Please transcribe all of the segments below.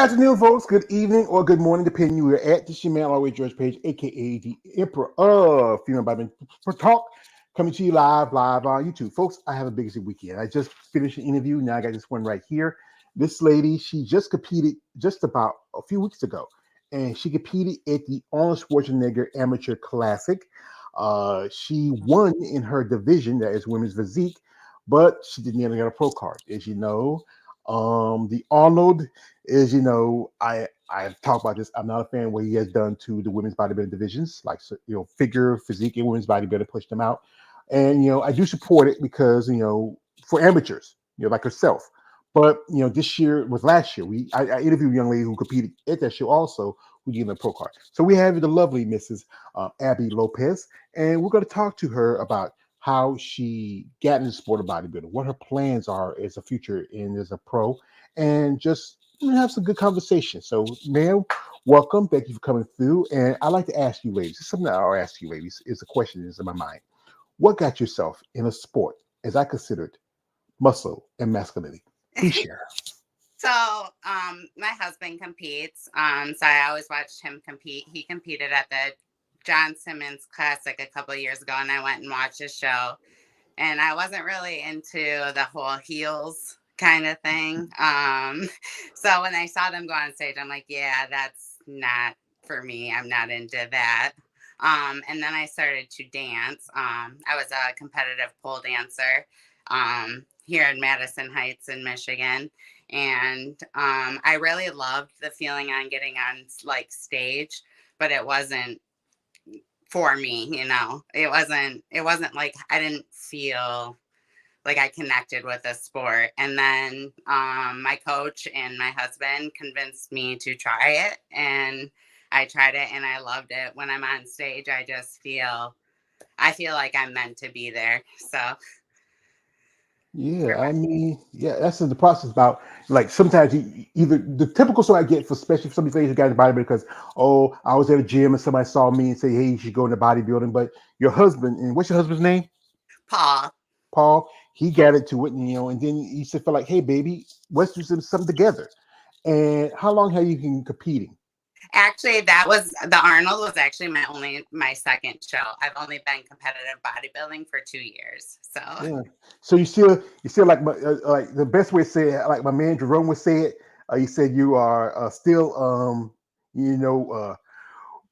afternoon, folks. Good evening or good morning, depending where you're at. This is your man, always George Page, aka the Emperor of Female Bodybuilding for Talk, coming to you live on YouTube. Folks, I have a busy weekend. I just finished an interview. Now I got this one right here. This lady, she just competed just about a few weeks ago, and she competed at the Arnold Schwarzenegger Amateur Classic. She won in her division, that is women's physique, but she didn't even get a pro card, as you know. The Arnold is, I've talked about this. I'm not a fan of what he has done to the women's bodybuilding divisions, like figure, physique, and women's bodybuilding, push them out. And I do support it because for amateurs, like herself. But this year was last year. I interviewed a young lady who competed at that show also, who gave a pro card. So we have the lovely Mrs. Abbey Lopez, and we're going to talk to her about how she got into the sport of bodybuilding, what her plans are as a future and as a pro, and just have some good conversation. So, ma'am, welcome. Thank you for coming through. And I'd like to ask you, ladies, it's something that I'll ask you, ladies, is a question that's in my mind. What got yourself in a sport, as I considered, muscle and masculinity? Please share. So, my husband competes. So I always watched him compete. He competed at the John Simmons Classic a couple of years ago, and I went and watched his show. And I wasn't really into the whole heels kind of thing. So when I saw them go on stage, I'm like, yeah, that's not for me. I'm not into that. And then I started to dance. I was a competitive pole dancer here in Madison Heights in Michigan. And I really loved the feeling on getting on like stage, but it wasn't for me. It wasn't like I didn't feel like I connected with the sport. And then my coach and my husband convinced me to try it, and I tried it and I loved it. When I'm on stage, I feel like I'm meant to be there. So Yeah, that's the process about like sometimes either the typical story I get for especially for some of these ladies who got into bodybuilding because I was at a gym and somebody saw me and say, hey, you should go into bodybuilding. But your husband, and what's your husband's name? Paul. Paul, he got into it, and then he said, felt like, hey, baby, let's do something together. And how long have you been competing? Actually, that was the Arnold was actually my second show. I've only been competitive bodybuilding for 2 years. So Yeah. So you still like the best way to say it, like my man Jerome would say it. He said you are still you know uh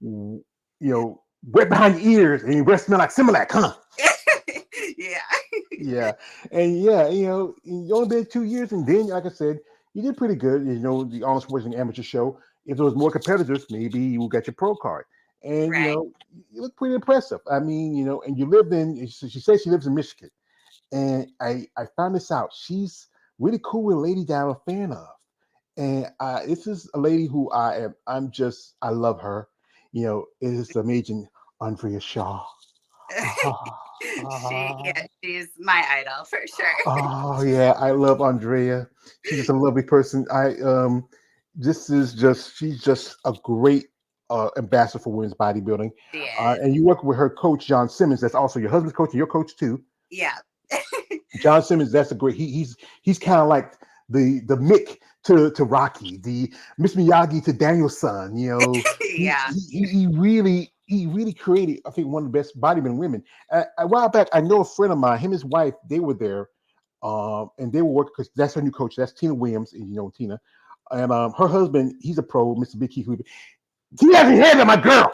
w- wet behind your ears and your breath smell like Similac, huh? yeah. Yeah, and yeah, you only been 2 years, and then like I said, you did pretty good. The Arnold Schwarzenegger amateur show. If there was more competitors, maybe you will get your pro card. And Right. you look pretty impressive. I mean, and you lived in. She says she lives in Michigan, and I found this out. She's really cool with a lady that I'm a fan of, and this is a lady who I love her. It is amazing, Andrea Shaw. She's my idol for sure. Oh yeah, I love Andrea. She's just a lovely person. She's just a great ambassador for women's bodybuilding. She is. And you work with her coach John Simmons. That's also your husband's coach and your coach too. Yeah. John Simmons. That's a great. He's kind of like the Mick to Rocky, the Miss Miyagi to Daniel-san. Yeah. He really created, I think, one of the best bodybuilding women. A while back, I know a friend of mine, him and his wife, they were there, and they were working because that's her new coach. That's Tina Williams, and Tina, and her husband, he's a pro, Mr. Big Keith. He has his hands on my girl.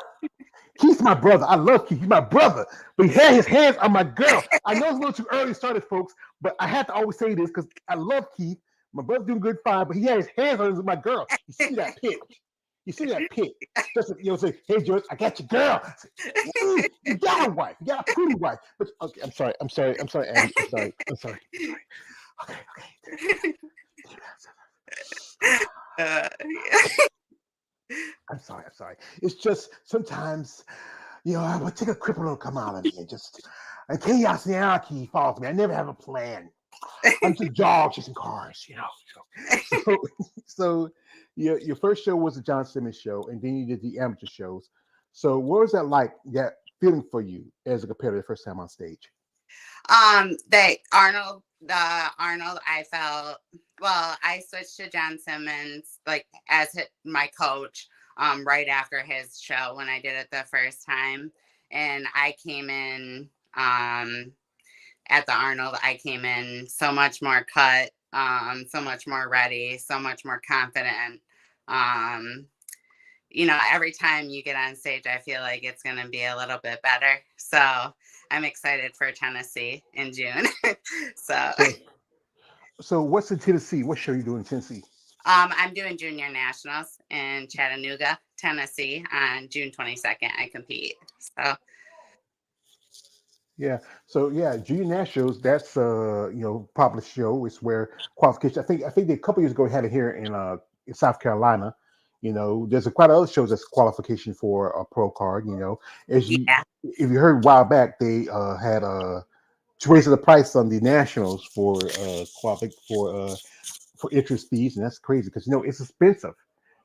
Keith's my brother. I love Keith. He's my brother, but he had his hands on my girl. I know it's a little too early to start it, folks, but I have to always say this because I love Keith. My brother's doing good, fine, but he had his hands on my girl. You see that pitch? You see that pitch? Just say, hey George, I got your girl. You got a wife. You got a pretty wife. But okay, I'm sorry, Abby. I'm sorry. Okay. Yeah. I'm sorry. It's just sometimes, I would take a cripple to come out of me and chaos and anarchy falls me. I never have a plan. I'm just dog chasing cars, So your first show was the John Simmons show, and then you did the amateur shows. So what was that like? That feeling for you as a competitor, first time on stage? The Arnold, I felt Well, I switched to John Simmons like as my coach right after his show when I did it the first time, and I came in at the Arnold. I came in so much more cut, so much more ready, so much more confident. Um, every time you get on stage, I feel like it's going to be a little bit better. So I'm excited for Tennessee in June. so So, so what's in Tennessee? What show you doing in Tennessee? I'm doing Junior Nationals in Chattanooga, Tennessee on June 22nd. I compete. So, Yeah. So yeah, junior nationals. That's popular show. It's where qualification. I think they, a couple years ago had it here in South Carolina. There's quite a other shows that's qualification for a pro card. As you yeah, if you heard a while back, they had raising the price on the nationals for entrance fees, and that's crazy because it's expensive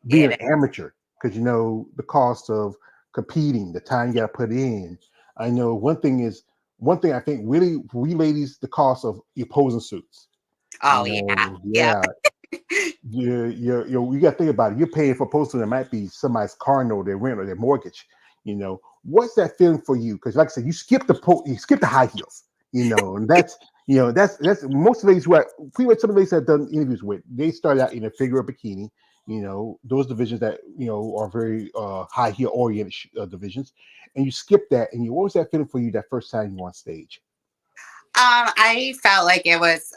being it an is. amateur because the cost of competing, the time you got to put in. I know one thing I think really for we ladies, the cost of your posing suits. Oh, yeah. Yep. Yeah, you got to think about it. You're paying for posting that might be somebody's car note, their rent, or their mortgage. What's that feeling for you? Because like I said, you skip the high heels. And that's most ladies who are pretty much some of the ladies I've done interviews with. They start out in a figure of bikini. Those divisions that are very high heel oriented divisions, and you skip that. And what was that feeling for you that first time you were on stage? I felt like it was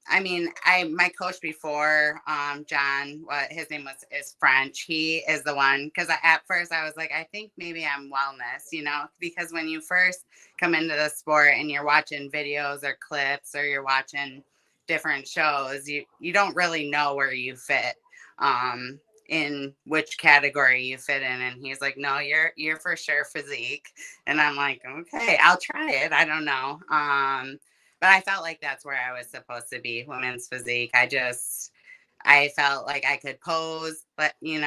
I mean, my coach before, John, what his name is French. He is the one because at first I was like, I think maybe I'm wellness, because when you first come into the sport and you're watching videos or clips or you're watching different shows, you don't really know where you fit. In which category you fit in, and he's like, no, you're for sure physique. And I'm like, okay, I'll try it. I don't know. But I felt like that's where I was supposed to be, women's physique. I felt like I could pose, but and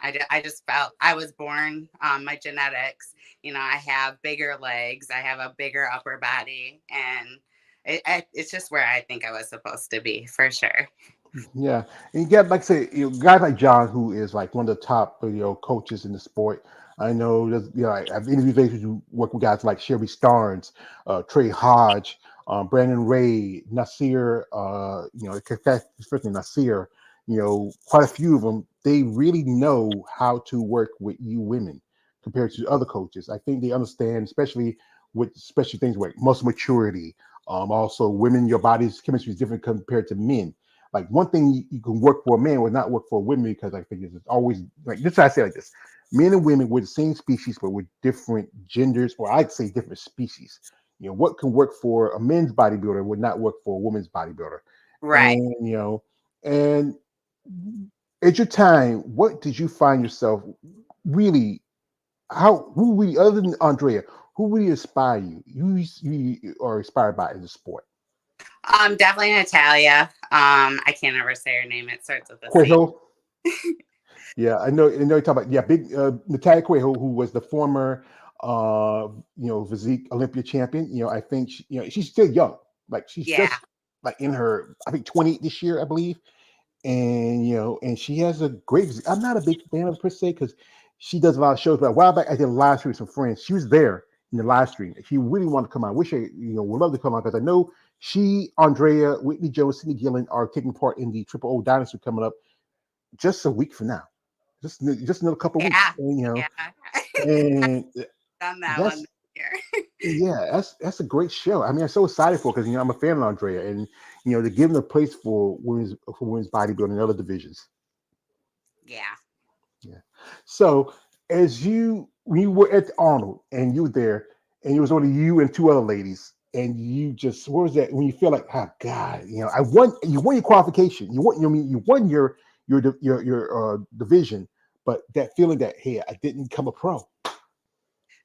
I just felt I was born, my genetics, I have bigger legs, I have a bigger upper body, and it's just where I think I was supposed to be for sure. Yeah, and you get like I say, guys like John, who is like one of the top coaches in the sport. I know there's I've interviewed ladies who work with guys like Sherry Starnes, Trey Hodge, Brandon Ray, Nasir. Especially Nasir. Quite a few of them. They really know how to work with you women compared to other coaches. I think they understand, especially with special things like muscle maturity. Also, women, your body's chemistry is different compared to men. Like one thing you can work for a man would not work for a woman because I think it's always like this. I say like this: men and women were the same species, but with different genders, or I'd say different species. What can work for a men's bodybuilder would not work for a woman's bodybuilder. Right. And at your time, what did you find yourself really? Who really, other than Andrea, who really inspire you? You are inspired by in the sport. Definitely Natalia. I can't ever say her name. It starts with a C. Cuejo. Yeah, I know. You talk about big Natalia Cuejo, who was the former, physique Olympia champion. I think she's still young. Like she's Yeah. just like in her, I think 20 this year, I believe. And and she has a great physique. I'm not a big fan of her per se because she does a lot of shows. But a while back, I did a live stream with some friends. She was there in the live stream. If you really want to come on, I wish I would love to come on because I know she, Andrea, Whitney Jones, Cindy Gillen are taking part in the Triple O Dynasty coming up just a week from now, just another couple of weeks, Yeah. and Yeah. and Done that one that's this year. yeah, that's a great show. I mean, I'm so excited for because I'm a fan of Andrea, and they're giving a place for women's bodybuilding and other divisions. Yeah. Yeah. So as when you were at the Arnold and you were there, and it was only you and two other ladies, and you just what was that when you feel like, oh God, I won. You won your qualification. You won. You won your division, but that feeling that hey, I didn't become a pro.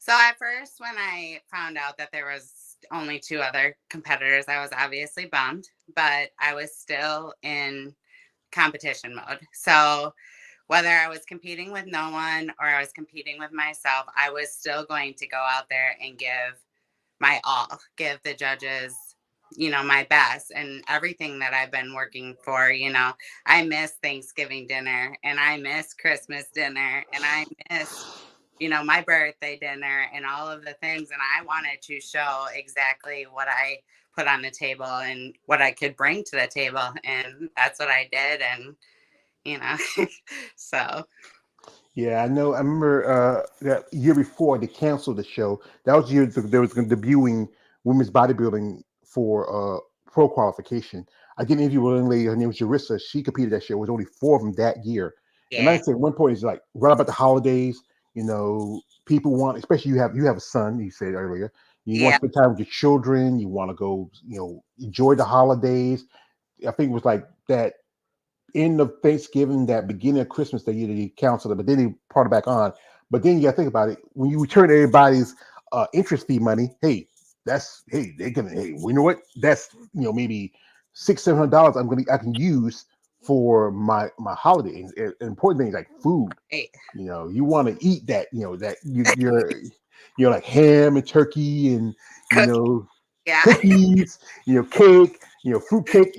So at first, when I found out that there was only two other competitors, I was obviously bummed, but I was still in competition mode. So whether I was competing with no one or I was competing with myself, I was still going to go out there and give my all, give the judges my best and everything that I've been working for. I miss Thanksgiving dinner and I miss Christmas dinner and I miss, my birthday dinner and all of the things. And I wanted to show exactly what I put on the table and what I could bring to the table. And that's what I did. And, you know, so. Yeah, I know. I remember that year before they canceled the show. That was the year there was debuting women's bodybuilding for pro qualification. I did an interview with a lady. Her name was Jarissa. She competed that year. It was only four of them that year. And like Yeah. I said, at one point, it's like right about the holidays. People want, especially you have a son. You said earlier, you want Yeah. to spend time with your children. You want to go, enjoy the holidays. I think it was like that end of Thanksgiving, that beginning of Christmas that year that he canceled it, but then he brought it back on. But then you got to think about it. When you return everybody's interest fee money, they're gonna, hey, well, you know what? That's maybe $600-700 I can use for my holiday. And important things like food. Right. You want to eat that. That you're like ham and turkey and you Cookie. know Yeah. cookies, cake, fruit cake.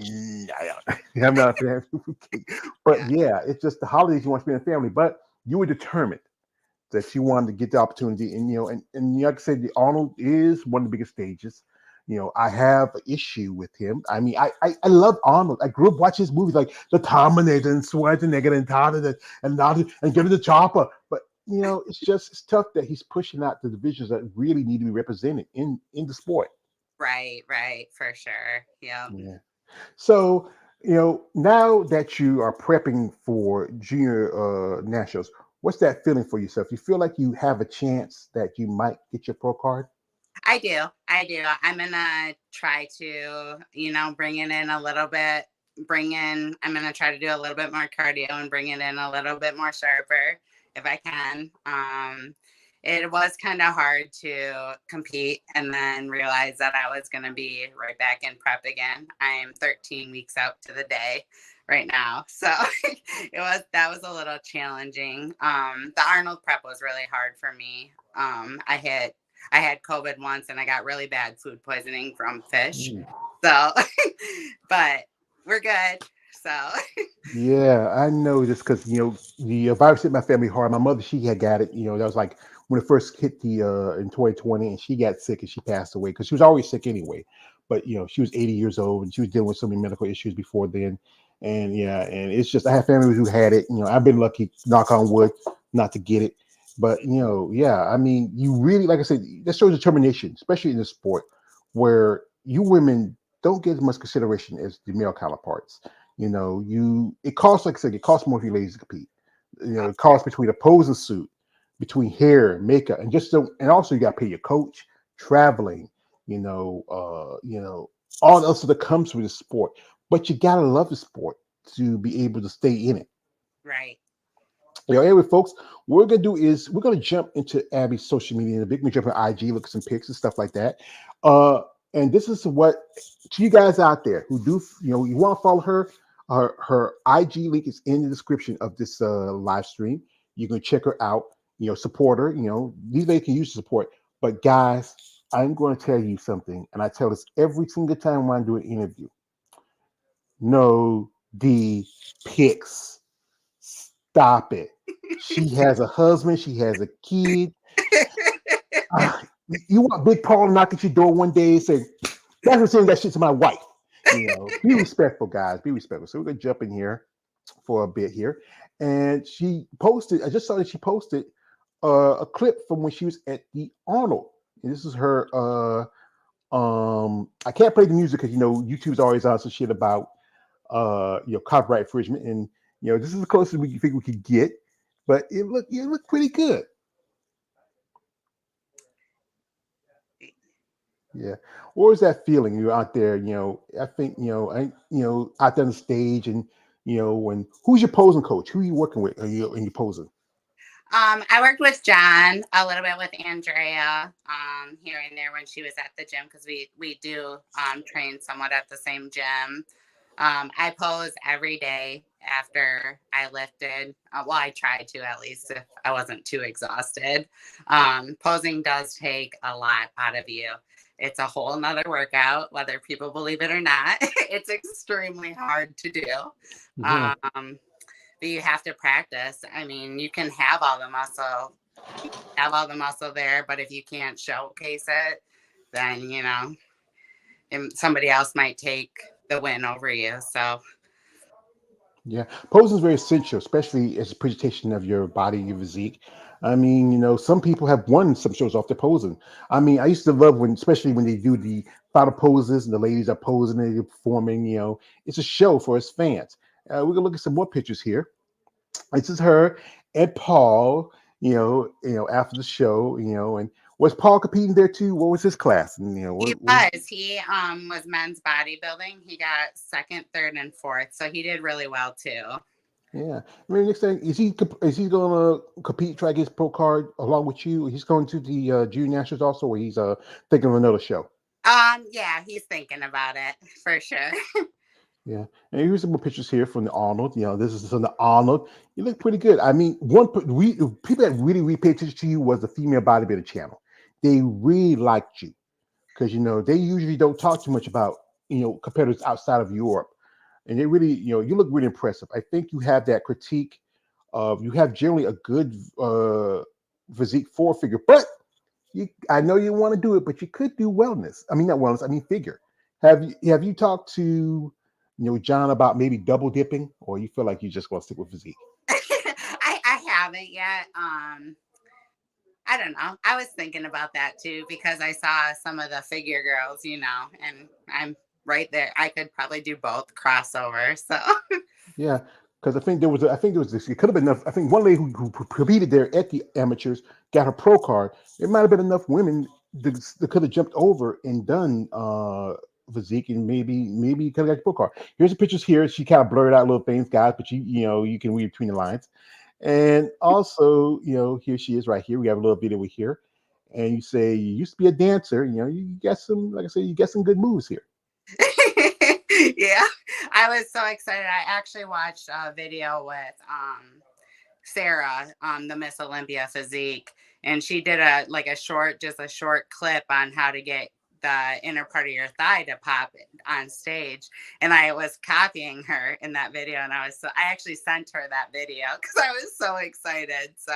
I'm not a fan of fruit cake, but Yeah. yeah, it's just the holidays you want to spend with family. But you were determined that you wanted to get the opportunity, and and like I said, the Arnold is one of the biggest stages. I have an issue with him. I mean, I love Arnold. I grew up watching his movies like The Terminator and Schwarzenegger and Tada and Get to the Chopper. But it's tough that he's pushing out the divisions that really need to be represented in the sport. Right. Right. For sure. Yeah. Yeah. So, now that you are prepping for junior nationals, what's that feeling for yourself? You feel like you have a chance that you might get your pro card? I do. I do. I'm gonna try to, bring it in a little bit. I'm gonna try to do a little bit more cardio and bring it in a little bit more sharper if I can. It was kind of hard to compete and then realize that I was gonna be right back in prep again. I'm 13 weeks out to the day right now, so that was a little challenging. The Arnold prep was really hard for me. I had COVID once and I got really bad food poisoning from fish. Ooh. So, but we're good. So, Yeah, I know this because the virus hit my family hard. My mother, she had got it. That was like when it first hit the in 2020, and she got sick and she passed away because she was always sick anyway. But she was 80 years old and she was dealing with so many medical issues before then. And yeah, and it's just I have family who had it. I've been lucky, knock on wood, not to get it. But yeah, I mean, you really, like I said, that shows determination, especially in the sport where you women don't get as much consideration as the male counterparts. It costs, like I said, it costs more for you ladies to compete. It costs between a posing suit, between hair, makeup, and and also you got to pay your coach, traveling, all else that comes with the sport. But you gotta love the sport to be able to stay in it. right. Anyway, folks, what we're gonna do is we're gonna jump into Abby's social media in a bit. We jump on IG, look at some pics and stuff like that. Uh, and this is what to you guys out there who do, you want to follow her. Her IG link is in the description of this live stream. You can check her out. Support her. These ladies can use the support. But guys, I'm going to tell you something, and I tell this every single time when I do an interview. No D pics. Stop it. She has a husband. She has a kid. Uh, you want Big Paul to knock at your door one day and say, "That's what saying that shit to my wife." Be respectful, guys. Be respectful. So we're gonna jump in here for a bit here, and she posted. I just saw that she posted a clip from when she was at the Arnold. And this is her. I can't play the music because YouTube's always on some shit about copyright infringement, and this is the closest we think we could get, but it looked pretty good. Yeah. What was that feeling? You're out there, I think, out there on the stage, and when who's your posing coach? Who are you working with? Are you posing? I worked with John a little bit with Andrea here and there when she was at the gym because we do train somewhat at the same gym. I pose every day after I lifted. Well, I try to, at least if I wasn't too exhausted. Posing does take a lot out of you. It's a whole nother workout, whether people believe it or not. It's extremely hard to do. Yeah. Um, but you have to practice. I mean, you can have all the muscle, there, but if you can't showcase it, then and somebody else might take the win over you. So Yeah, posing is very essential, especially as a presentation of your body, your physique. I mean, some people have won some shows off their posing. I mean, I used to love when, especially when they do the final poses and the ladies are posing and they're performing. It's a show for us fans. We're gonna look at some more pictures here. This is her and Paul. After the show. And was Paul competing there too? What was his class? And he what was. He was men's bodybuilding. He got second, third, and fourth. So he did really well too. Yeah, I mean, next thing is he going to compete, try to get his pro card along with you? He's going to the junior nationals also, or he's thinking of another show. Yeah, he's thinking about it for sure. Yeah, and here's some more pictures here from the Arnold. This is from the Arnold. You look pretty good. I mean, people that really paid attention to you was the female bodybuilder channel. They really liked you because they usually don't talk too much about competitors outside of Europe, and they really you look really impressive. I think you have that critique of you have generally a good physique for figure, but I know you want to do it, but you could do wellness. I mean, not wellness. I mean figure. Have you talked to John about maybe double dipping, or you feel like you just want to stick with physique? I haven't yet. I don't know. I was thinking about that too because I saw some of the figure girls, and I'm right there. I could probably do both crossover. So Yeah, because I think there was this. It could have been enough. I think one lady who competed there at the amateurs got her pro card. It might have been enough women that could have jumped over and done physique, and maybe could have got the pro card. Here's the pictures here. She kind of blurred out little things, guys, but you can read between the lines. And also, here she is right here. We have a little video here, and you say you used to be a dancer. You got some, like I said, you got some good moves here. yeah, I was so excited. I actually watched a video with Sarah, the Miss Olympia physique, and she did just a short clip on how to get the inner part of your thigh to pop on stage. And I was copying her in that video, and I actually sent her that video because I was so excited. So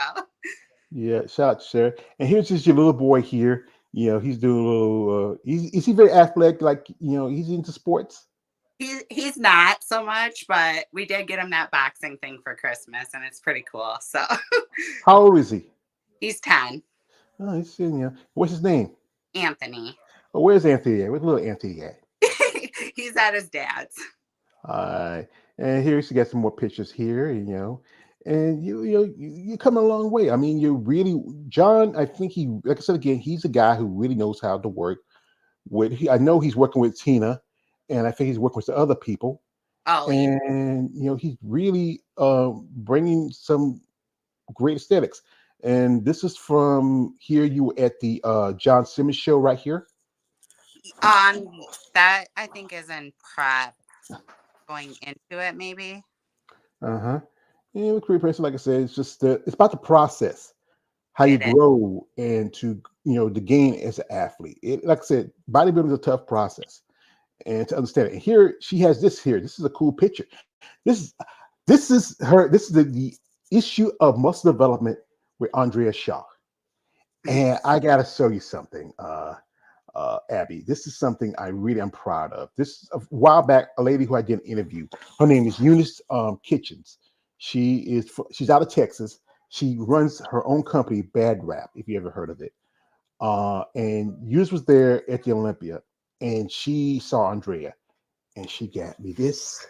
Yeah, shout out to Sarah. And here's just your little boy here. He's doing a little. Is he very athletic? Like he's into sports. he's not so much, but we did get him that boxing thing for Christmas, and it's pretty cool. So How old is he? he's 10. Oh, what's his name? Anthony. Oh, where's Anthony at? Where's little Anthony at? He's at his dad's. All right. And here she got some more pictures here. And you're coming a long way. I mean, you're really John. I think like I said again, he's a guy who really knows how to work with. I know he's working with Tina, and I think he's working with the other people. Oh, yeah. And he's really bringing some great aesthetics. And this is from here. You were at the John Simmons show right here. That I think is in prep going into it, maybe. Uh-huh. Yeah, with career person, like I said, it's just it's about the process, how you It is. grow and to the gain as an athlete. Like I said, bodybuilding is a tough process, and to understand it. And here she has this here. This is a cool picture. This is her. This is the issue of muscle development with Andrea Shaw. And I gotta show you something. Abbey. This is something I really am proud of. This a while back, a lady who I did an interview. Her name is Eunice Kitchens. She's out of Texas. She runs her own company, Bad Rap. If you ever heard of it, and Eunice was there at the Olympia, and she saw Andrea, and she got me this.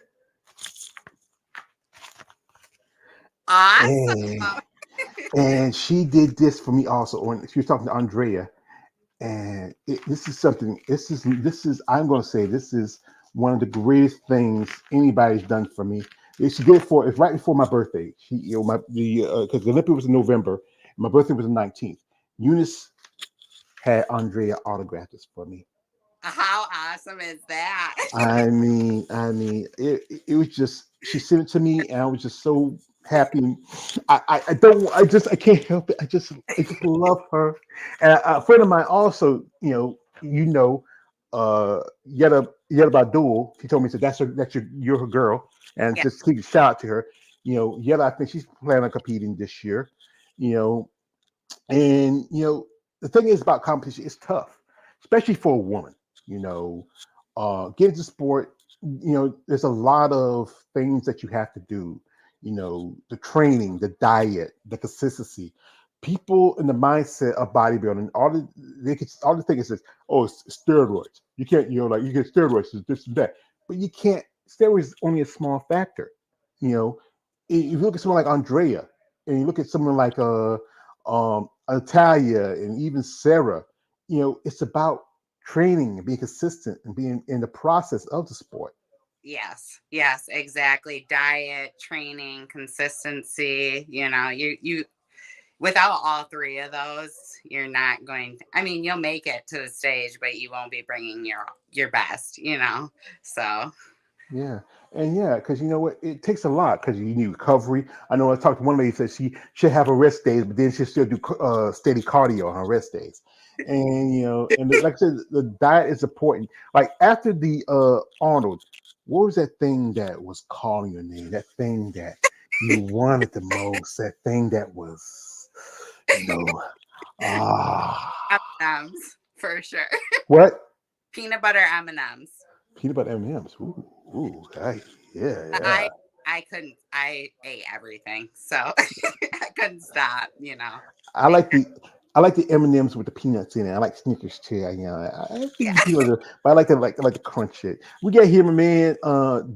Awesome. And she did this for me also. When she was talking to Andrea, and this is something. This is. I'm going to say this is one of the greatest things anybody's done for me. She did it's right before my birthday. She, because the Olympia was in November, and my birthday was the 19th. Eunice had Andrea autograph this for me. How awesome is that? It was just she sent it to me, and I was just so happy. I don't, I can't help it. I just love her. And a friend of mine also, Yetta Badul. She told me, said you're her girl, and Yeah. just keep a shout out to her. Yetta, I think she's planning on competing this year. You know, and the thing is about competition, it's tough, especially for a woman. You know, get into sport. There's a lot of things that you have to do. The training, the diet, the consistency. People in the mindset of bodybuilding, all the thing is this, oh, it's steroids. You can't, like you get steroids, it's this and that, but you can't. Steroids is only a small factor. You know, if you look at someone like Andrea, and you look at someone like Natalia, and even Sarah, it's about training and being consistent and being in the process of the sport. Yes, exactly. Diet, training, consistency. You without all three of those, you're not going to, I mean, you'll make it to the stage, but you won't be bringing your best, So, Yeah, and yeah, because you know what, it takes a lot because you need recovery. I know I talked to one lady said she should have her rest days, but then she'll still do steady cardio on her rest days. And like I said, the diet is important. Like after the Arnold, what was that thing that was calling your name? That thing that you wanted the most? That thing that was, you know, ah, M&Ms for sure. what? Peanut butter M&Ms. Peanut butter M&Ms. Ooh, ooh, yeah, yeah. I ate everything. So I couldn't stop. I like the I like the M&Ms with the peanuts in it. I like Snickers too. I Yeah. think peanut butter, but I like to crunch it. We got here, my man,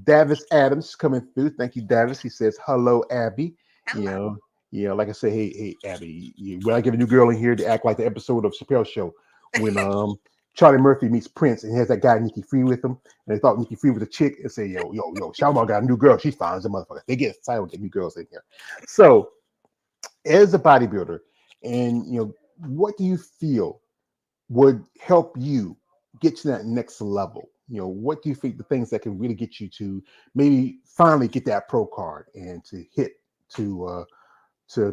Davis Adams coming through. Thank you, Davis. He says hello, Abby. You Hello. know, like I say, hey, Abby. When I get a new girl in here to act like the episode of Chappelle Show when Charlie Murphy meets Prince and he has that guy Nikki Free with him, and they thought Nikki Free was a chick, and say, yo, Shalimar got a new girl. She's fine as a motherfucker. They get excited with the new girls in here. So as a bodybuilder, and what do you feel would help you get to that next level? What do you think the things that can really get you to maybe finally get that pro card and to hit to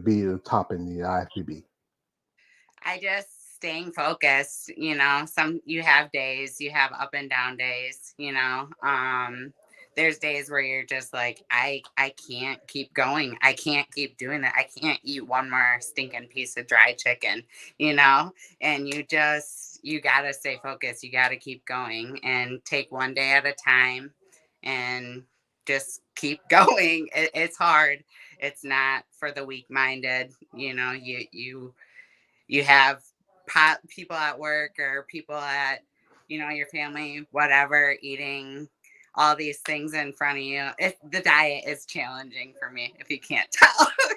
be the top in the IFBB? I just staying focused, some you have days, you have up and down days. There's days where you're just like, I can't keep going. I can't keep doing that. I can't eat one more stinking piece of dry chicken, you know, and you gotta stay focused. You gotta keep going and take one day at a time and just keep going. It's hard. It's not for the weak minded. You have people at work or people at your family, whatever, eating all these things in front of you. The diet is challenging for me, if you can't tell.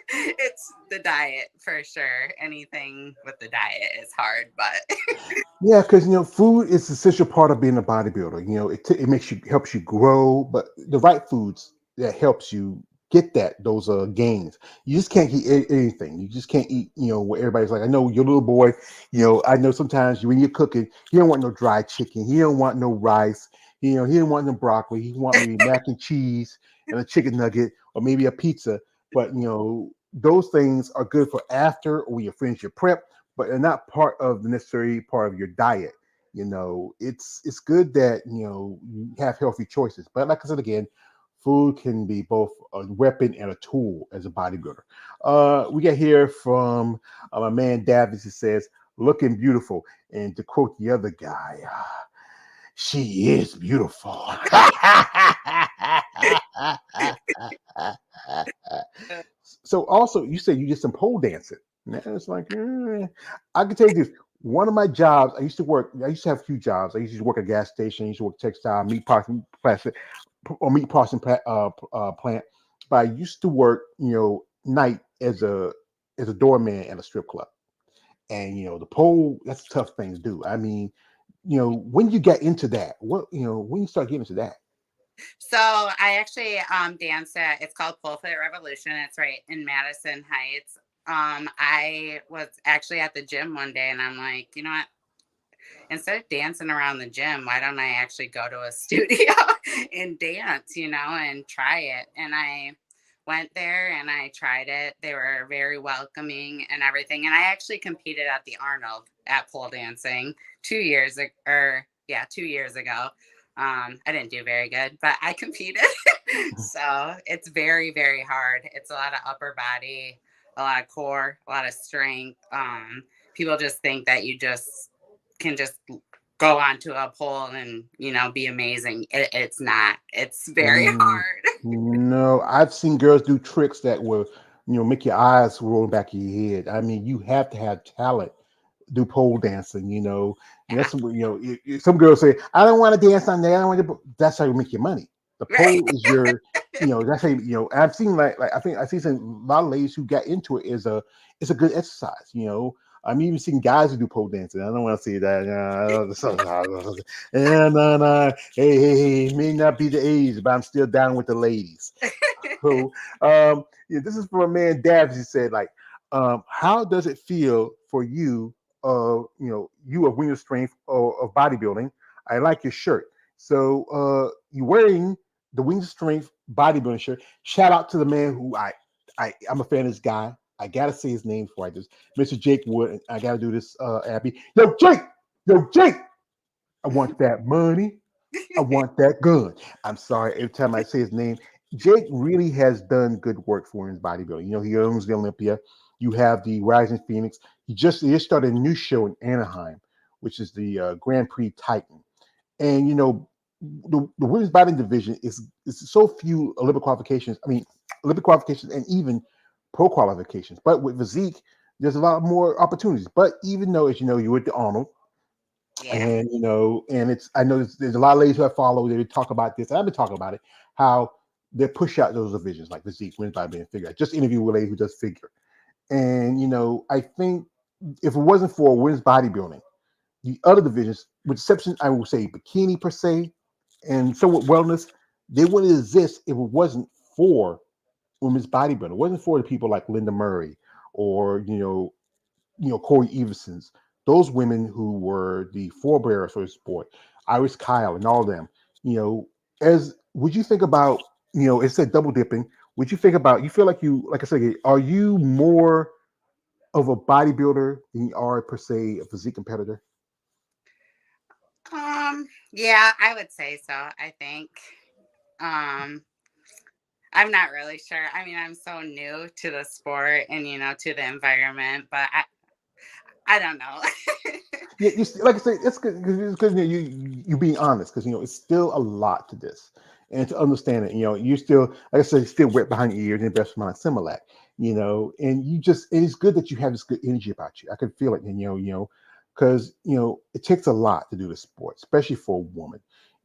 It's the diet for sure. Anything with the diet is hard, but Yeah, because food is an essential part of being a bodybuilder. It makes you helps you grow, but the right foods that helps you get those gains. You just can't eat anything. You just can't eat. What everybody's like. I know your little boy. I know sometimes when you're cooking, he don't want no dry chicken. He don't want no rice. He don't want no broccoli. He want maybe mac and cheese and a chicken nugget or maybe a pizza. But those things are good for after or when you finish your prep, but they're not part of the necessary part of your diet. It's good that you have healthy choices, but like I said again, food can be both a weapon and a tool as a bodybuilder. We get here from my man Davis. He says, "Looking beautiful," and to quote the other guy, "She is beautiful." So also, you said you did some pole dancing. And it's like, I can tell you this. One of my jobs, I used to have a few jobs. I used to work at a gas station. I used to work textile, meat processing plastic, or meat processing plant. But I used to work, night as a doorman at a strip club. And the pole, that's a tough thing to do. I mean, when you get into that, when you start getting into that. so I actually danced at, it's called Pole Fit Revolution. It's right in Madison Heights. I was actually at the gym one day and I'm like, you know what? instead of dancing around the gym, why don't I actually go to a studio and dance, and try it? And I went there and I tried it. They were very welcoming and everything. And I actually competed at the Arnold at pole dancing 2 years ago, or yeah, 2 years ago. I didn't do very good, but I competed. So it's very, very hard. It's a lot of upper body, a lot of core, a lot of strength. People just think that you just can just go onto a pole and be amazing. It's not. It's very Mm, hard. no, I've seen girls do tricks that will, make your eyes roll back of your head. I mean, you have to have talent to do pole dancing, and Yeah. that's what, some girls say, I don't want to dance on there. I don't want to. That's how you make your money. The Right. pole is your, that's how I've seen like I think I see some a lot of ladies who got into it it's a good exercise. I'm even seeing guys who do pole dancing. I don't want to see that. And hey, it may not be the age, but I'm still down with the ladies. So, this is from a man, Dabs. He said, like, how does it feel for you? You of winning strength of bodybuilding. I like your shirt. So, you wearing the Wings of Strength bodybuilding shirt. Shout out to the man who I'm a fan of this guy. I gotta say his name before I do this. Mr. Jake Wood. And I gotta do this, Abby. Yo, Jake. I want that money. I want that gun. I'm sorry. Every time I say his name, Jake really has done good work for his bodybuilding. He owns the Olympia. You have the Rising Phoenix. He just started a new show in Anaheim, which is the Grand Prix Titan. And the women's bodybuilding division is so few Olympic qualifications. I mean, Olympic qualifications and even pro qualifications. But with physique, there's a lot more opportunities. But even though, as you know, you were at the Arnold, Yeah. and and it's I know there's a lot of ladies who I follow. They talk about this. And I've been talking about it. How they push out those divisions like physique, women's bodybuilding, and figure. I just interviewed with a lady who does figure, and I think if it wasn't for women's bodybuilding, the other divisions, with exception, I would say bikini per se, and somewhat wellness, they wouldn't exist if it wasn't for women's bodybuilding. It wasn't for the people like Linda Murray or Corey Everson's, those women who were the forebearers for the sport, Iris Kyle and all of them. As would you think about, it said double dipping. Would you think about? You feel like like I said, are you more of a bodybuilder than you are per se a physique competitor? Yeah, I would say so. I think. Um, I'm not really sure. I mean, I'm so new to the sport and to the environment, but I don't know. Yeah, like I say, it's because you being honest, because it's still a lot to this, and to understand it, you're still, like I said, still wet behind your ears and best mind Similac, and it's good that you have this good energy about you. I can feel it, and because it takes a lot to do this sport, especially for a woman.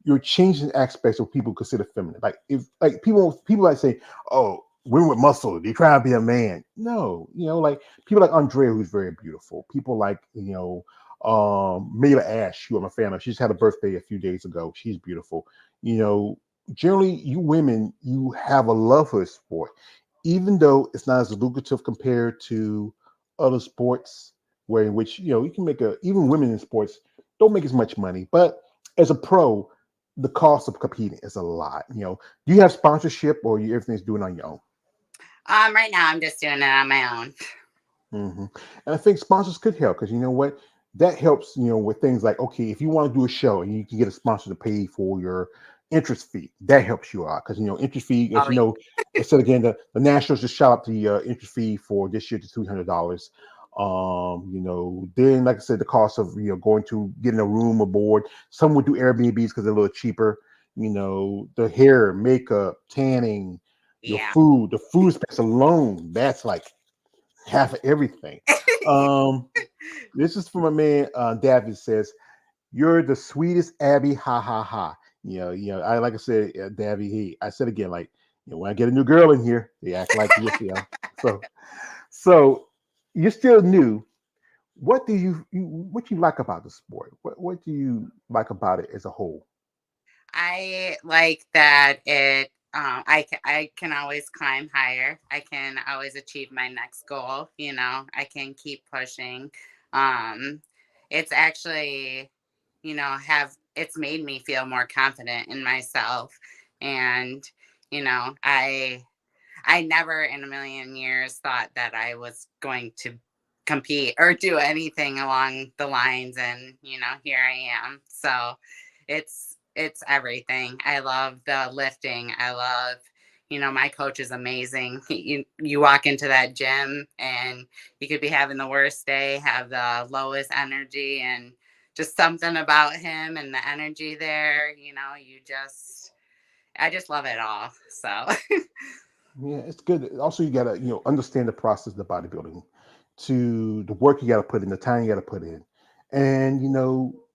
You're changing aspects of people consider feminine. Like if like people like say, oh, women with muscle, they try to be a man. No, like people like Andrea, who's very beautiful. People like Mila Ash, who I'm a fan of. She just had a birthday a few days ago. She's beautiful. You know, generally, you women, you have a love for the sport, even though it's not as lucrative compared to other sports, where in which you can make even women in sports don't make as much money, but as a pro, the cost of competing is a lot. Do you have sponsorship or everything's doing on your own? Right now I'm just doing it on my own. hmm And I think sponsors could help because you know what? That helps, with things like, okay, if you want to do a show and you can get a sponsor to pay for your interest fee, that helps you out because, interest fee, as Oh, you know, it said again, the Nationals just shot up the interest fee for this year to $300. Then, like I said, the cost of, going to getting a room or board. Some would do Airbnbs because they're a little cheaper. The hair, makeup, tanning, your yeah. the food expense alone, that's like half of everything. Um, this is from a man, David says, "You're the sweetest Abby, ha ha ha." I like I said, Davy, I said again, like, when I get a new girl in here, they act like you, So, so you're still new. What do what you like about the sport? What do you like about it as a whole? I like that I can always climb higher. I can always achieve my next goal. I can keep pushing. Um, it's actually, it's made me feel more confident in myself. And, I never in a million years thought that I was going to compete or do anything along the lines. And, here I am. So it's everything. I love the lifting. I love, my coach is amazing. You walk into that gym and you could be having the worst day, have the lowest energy, and just something about him and the energy there, I just love it all. So Yeah, it's good. Also, you gotta understand the process of bodybuilding, to the work you gotta put in, the time you gotta put in, and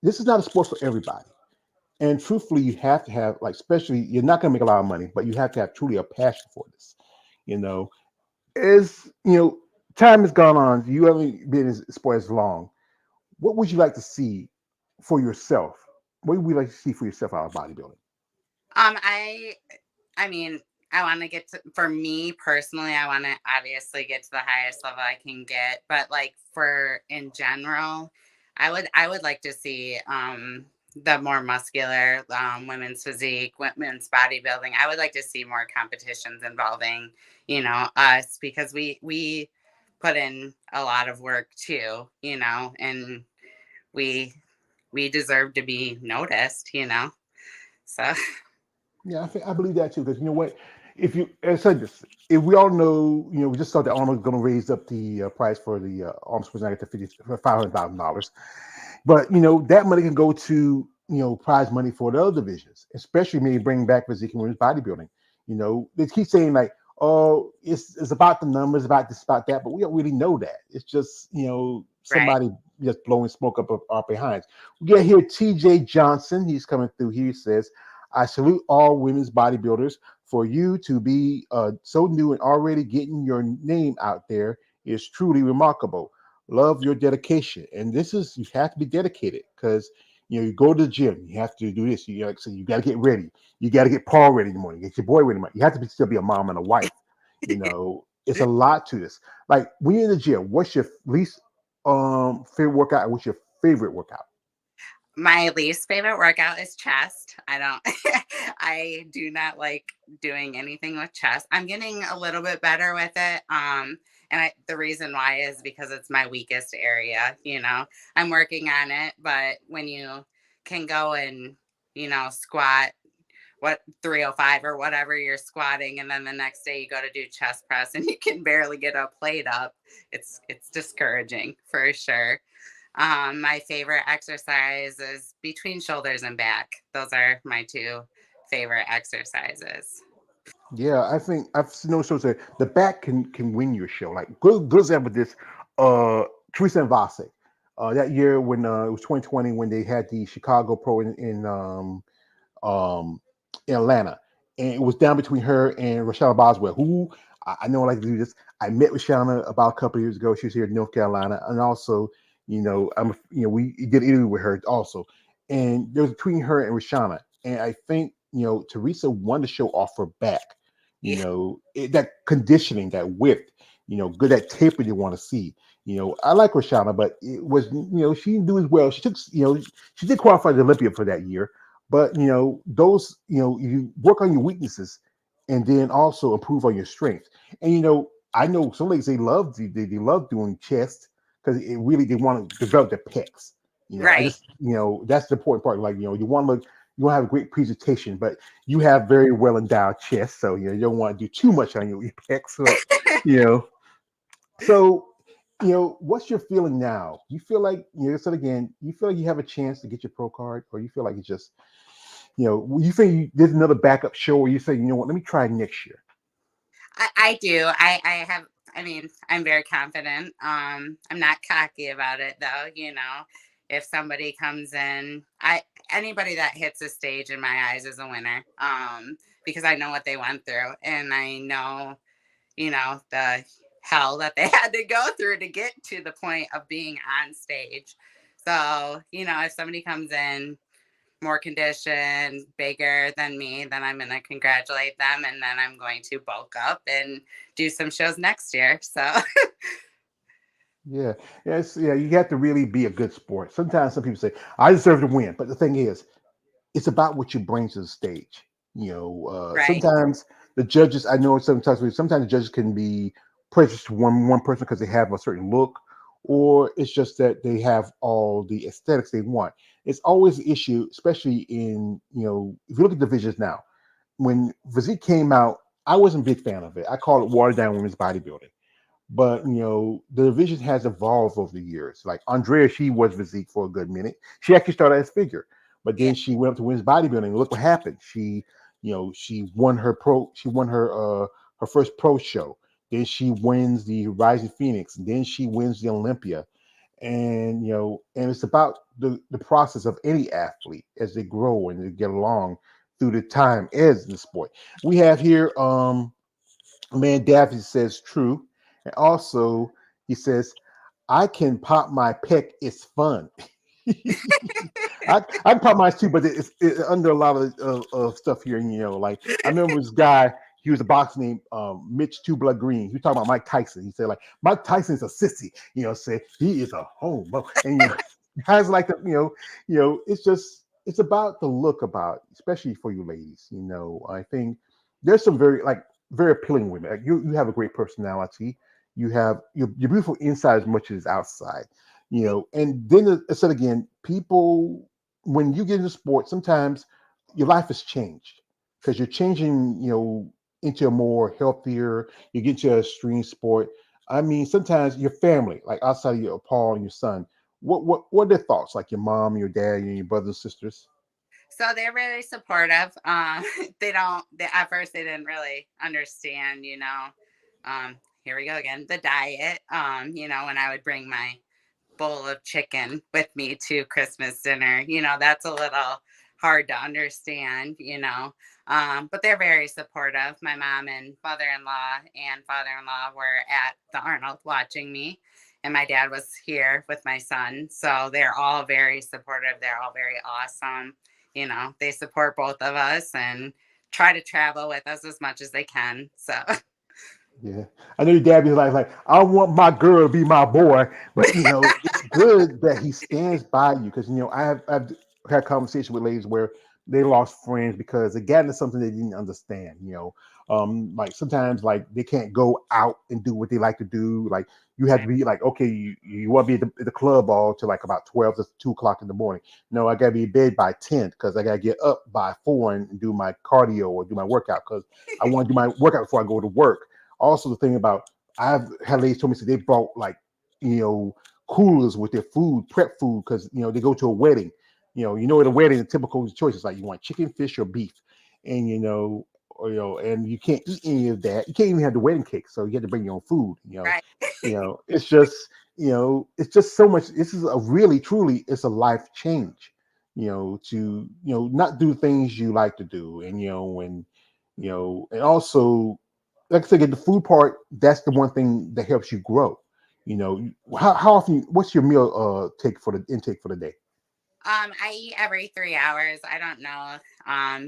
this is not a sport for everybody. And truthfully, you have to have, like, especially, you're not gonna make a lot of money, but you have to have truly a passion for this. You know, as time has gone on, you haven't been in this sport as long. What would you like to see for yourself? What would you like to see for yourself out of bodybuilding? I I mean, I want to get to, for me personally, I want to obviously get to the highest level I can get, but like for in general, I would like to see the more muscular women's physique, women's bodybuilding. I would like to see more competitions involving, us, because we put in a lot of work too, and we we deserve to be noticed, So Yeah, I believe that too. Because you know what, if you, as I said this, if we all know, we just saw that Arnold's going to raise up the price for the Arnold Schwarzenegger to $500,000. But that money can go to prize money for the other divisions, especially maybe bring back physique and women's bodybuilding. They keep saying like, oh, it's about the numbers, about this, about that, but we don't really know that. It's just right. somebody just blowing smoke up our behinds. We get here T.J. Johnson. He's coming through here. He says, "I salute all women's bodybuilders. For you to be so new and already getting your name out there is truly remarkable. Love your dedication." And this is, you have to be dedicated, because you go to the gym, you have to do this. You got to get ready. You got to get Paul ready in the morning, get your boy ready in the morning. You have to still be a mom and a wife. It's a lot to this. Like, when you're in the gym, what's your least favorite workout, and what's your favorite workout? My least favorite workout is chest. I don't, I do not like doing anything with chest. I'm getting a little bit better with it. And the reason why is because it's my weakest area. I'm working on it, but when you can go and, squat, 305 or whatever you're squatting, and then the next day you go to do chest press and you can barely get a plate up, it's discouraging for sure. My favorite exercise is between shoulders and back. Those are my two favorite exercises. Yeah, I think I've seen shows that the back can win your show. Like, good example of this, uh Teresa and Vase. That year when it was 2020, when they had the Chicago Pro um, in Atlanta, and it was down between her and Rashana Boswell, who I know I like to do this. I met with Shana about a couple of years ago. She was here in North Carolina, and also, we did an interview with her also, and there was between her and Rashana, and I think Teresa wanted to show off her back, Yeah. that conditioning, that width, good, that taper you want to see. I like Rashana, but it was, she didn't do as well. She took, she did qualify the Olympia for that year, but those, you work on your weaknesses and then also improve on your strength. And I know some ladies, they love doing chest, because it really, they want to develop their pecs. I Right. just, that's the important part. Like, you want to look, you want to have a great presentation, but you have very well endowed chest, so you don't want to do too much on your pecs. But you know, so what's your feeling now? You feel like, said again, you feel like you have a chance to get your pro card, or you feel like it's just, you think there's another backup show, or you say, what, let me try next year. I do. I have, I'm very confident. I'm not cocky about it though. If somebody comes in, anybody that hits a stage in my eyes is a winner. Because I know what they went through, and I know, the hell that they had to go through to get to the point of being on stage. So, if somebody comes in more conditioned, bigger than me, then I'm going to congratulate them. And then I'm going to bulk up and do some shows next year. So, Yeah, yes, yeah. You have to really be a good sport. Sometimes some people say, "I deserve to win," but the thing is, it's about what you bring to the stage. Right. Sometimes the judges. I know sometimes the judges can be prejudiced to one person because they have a certain look, or it's just that they have all the aesthetics they want. It's always an issue, especially in if you look at divisions now. When physique came out, I wasn't a big fan of it. I call it watered down women's bodybuilding. But the division has evolved over the years. Like Andrea, she was physique for a good minute. She actually started as figure, but Yeah. then she went up to women's bodybuilding. Look what happened. She won her pro. She won her first pro show. Then she wins the Rising Phoenix. Then she wins the Olympia. And it's about the process of any athlete as they grow and they get along through the time as in the sport. We have here man Daffy says true. And also he says, I can pop my pec, it's fun. I can pop mine too, but it's under a lot of stuff here. Like I remember this guy, he was a boxer named Mitch Two Blood Green. He was talking about Mike Tyson. He said like Mike Tyson's a sissy, said he is a homo. And guys like that, it's about the look about, especially for you ladies. I think there's some very appealing women. Like you have a great personality. You're beautiful inside as much as outside. And then I said again, people, when you get into sport, sometimes your life has changed because you're changing, into a more healthier, you get to a extreme sport. I mean, sometimes your family, like outside of your Paul and your son, what are their thoughts? Like your mom, your dad, and your brothers and sisters? So they're really supportive. They don't. At first, they didn't really understand. Here we go again. The diet. When I would bring my bowl of chicken with me to Christmas dinner. That's a little hard to understand. But they're very supportive. My mom and mother-in-law and father-in-law were at the Arnold watching me. And my dad was here with my son. So they're all very supportive. They're all very awesome. They support both of us and try to travel with us as much as they can. So, Yeah, I know your dad be like I want my girl to be my boy, but it's good that he stands by you because I've had conversations with ladies where they lost friends because they got into something they didn't understand. Like sometimes like they can't go out and do what they like to do. Like you have to be like, okay, you want to be at the club all till like about 12 to 2 o'clock in the morning. No, I gotta be in bed by 10 because I gotta get up by 4 and do my cardio or do my workout because I want to do my workout before I go to work. Also, the thing about I've had ladies told me so they brought like you know coolers with their food, prep food, because they go to a wedding. At a wedding, the typical choices like you want chicken, fish, or beef, and and you can't eat any of that. You can't even have the wedding cake, so you have to bring your own food. right. It's just it's just so much. This is a really, truly, it's a life change. To not do things you like to do, and and also like I said, the food part, that's the one thing that helps you grow. How often, what's your meal take for the intake for the day? I eat every 3 hours. I don't know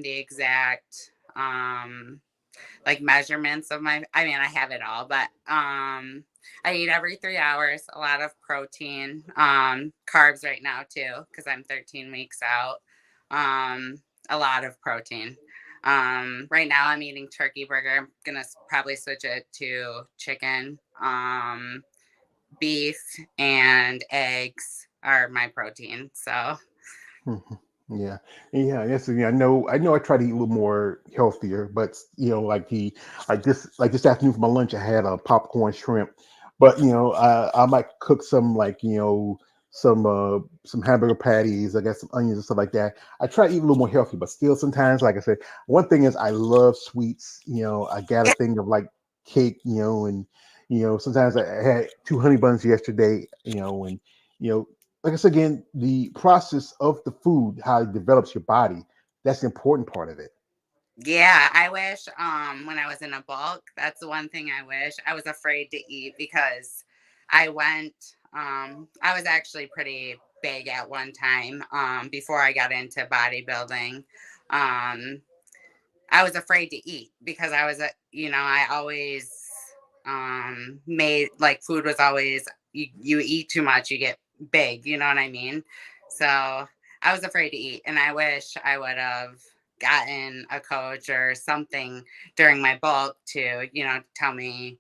the exact like measurements of my, I mean, I have it all, but I eat every 3 hours, a lot of protein, carbs right now too, because I'm 13 weeks out. A lot of protein. Right now I'm eating turkey burger. I'm gonna probably switch it to chicken. Beef and eggs are my protein. So Mhm. Yeah, yeah. Yes, yeah. I know. I try to eat a little more healthier, but like this afternoon for my lunch, I had a popcorn shrimp. But I might cook some like some hamburger patties. I got some onions and stuff like that. I try to eat a little more healthy, but still sometimes, like I said, one thing is I love sweets. I got a thing of like cake. And sometimes I had two honey buns yesterday. And you know like I said again, the process of the food, how it develops your body, that's the important part of it. yeah, I wish when I was in a bulk, that's the one thing I wish. I was afraid to eat because I was actually pretty big at one time before I got into bodybuilding. Um I was afraid to eat because I was I always made like food was always you eat too much, you get big. You know what I mean? So I was afraid to eat, and I wish I would have gotten a coach or something during my bulk to, tell me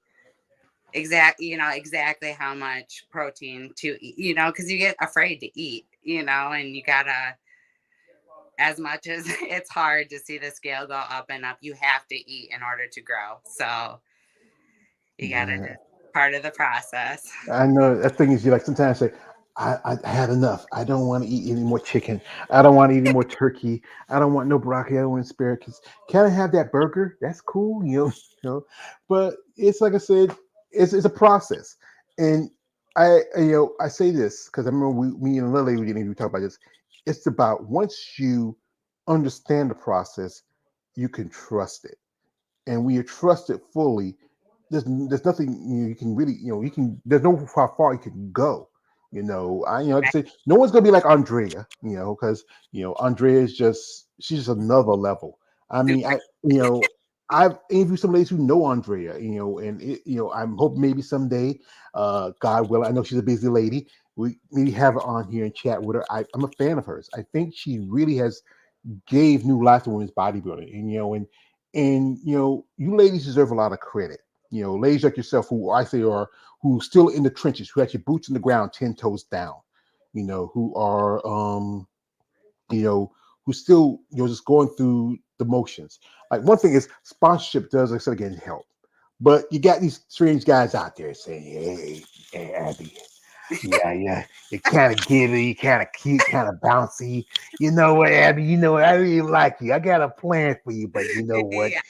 exactly how much protein to eat, because you get afraid to eat, and you gotta, as much as it's hard to see the scale go up and up, you have to eat in order to grow. So you gotta Yeah. just part of the process. I know that thing is you like sometimes say, I had enough. I don't want to eat any more chicken. I don't want to eat any more turkey. I don't want no broccoli. I don't want asparagus. Can I have that burger? That's cool, you know. But it's like I said, it's a process. And I say this because I remember me and Lily we talk about this. It's about once you understand the process, you can trust it. And when you trust it fully, there's nothing you can really you can there's no how far you can go. Like I Right. say, no one's gonna be like Andrea, because Andrea is she's just another level. I mean, Super. I've interviewed some ladies who know Andrea, and I'm hoping maybe someday, God willing, I know she's a busy lady. We maybe have her on here and chat with her. I'm a fan of hers. I think she really has gave new life to women's bodybuilding, and you ladies deserve a lot of credit. Ladies like yourself who I say are who still in the trenches, who have your boots in the ground, 10 toes down. Who are you know, who still just going through the motions. Like one thing is sponsorship does, like I said again, help. But you got these strange guys out there saying, hey, Abby, yeah. You're kind of giddy, kind of cute, kind of bouncy. You know what, Abby? You know what? I really like you. I got a plan for you, but you know what? Yeah.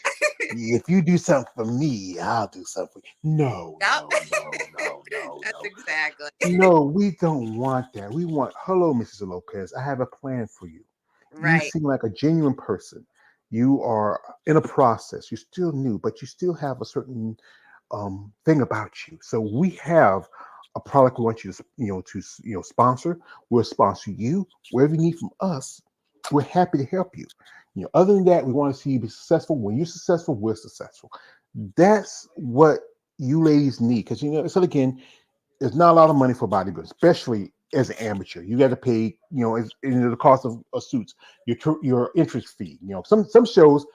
If you do something for me, I'll do something for you. No, Yep. no, no, no, no, That's no. exactly No, we don't want that. We want, hello, Mrs. Lopez. I have a plan for you. You right. seem like a genuine person. You are in a process. You're still new, but you still have a certain thing about you. So we have a product we want you to sponsor. We'll sponsor you. Whatever you need from us, we're happy to help you. Other than that, we want to see you be successful. When you're successful, we're successful. That's what you ladies need, because so again, there's not a lot of money for bodybuilding, especially as an amateur. You got to pay, the cost of suits, your entrance fee. Some shows.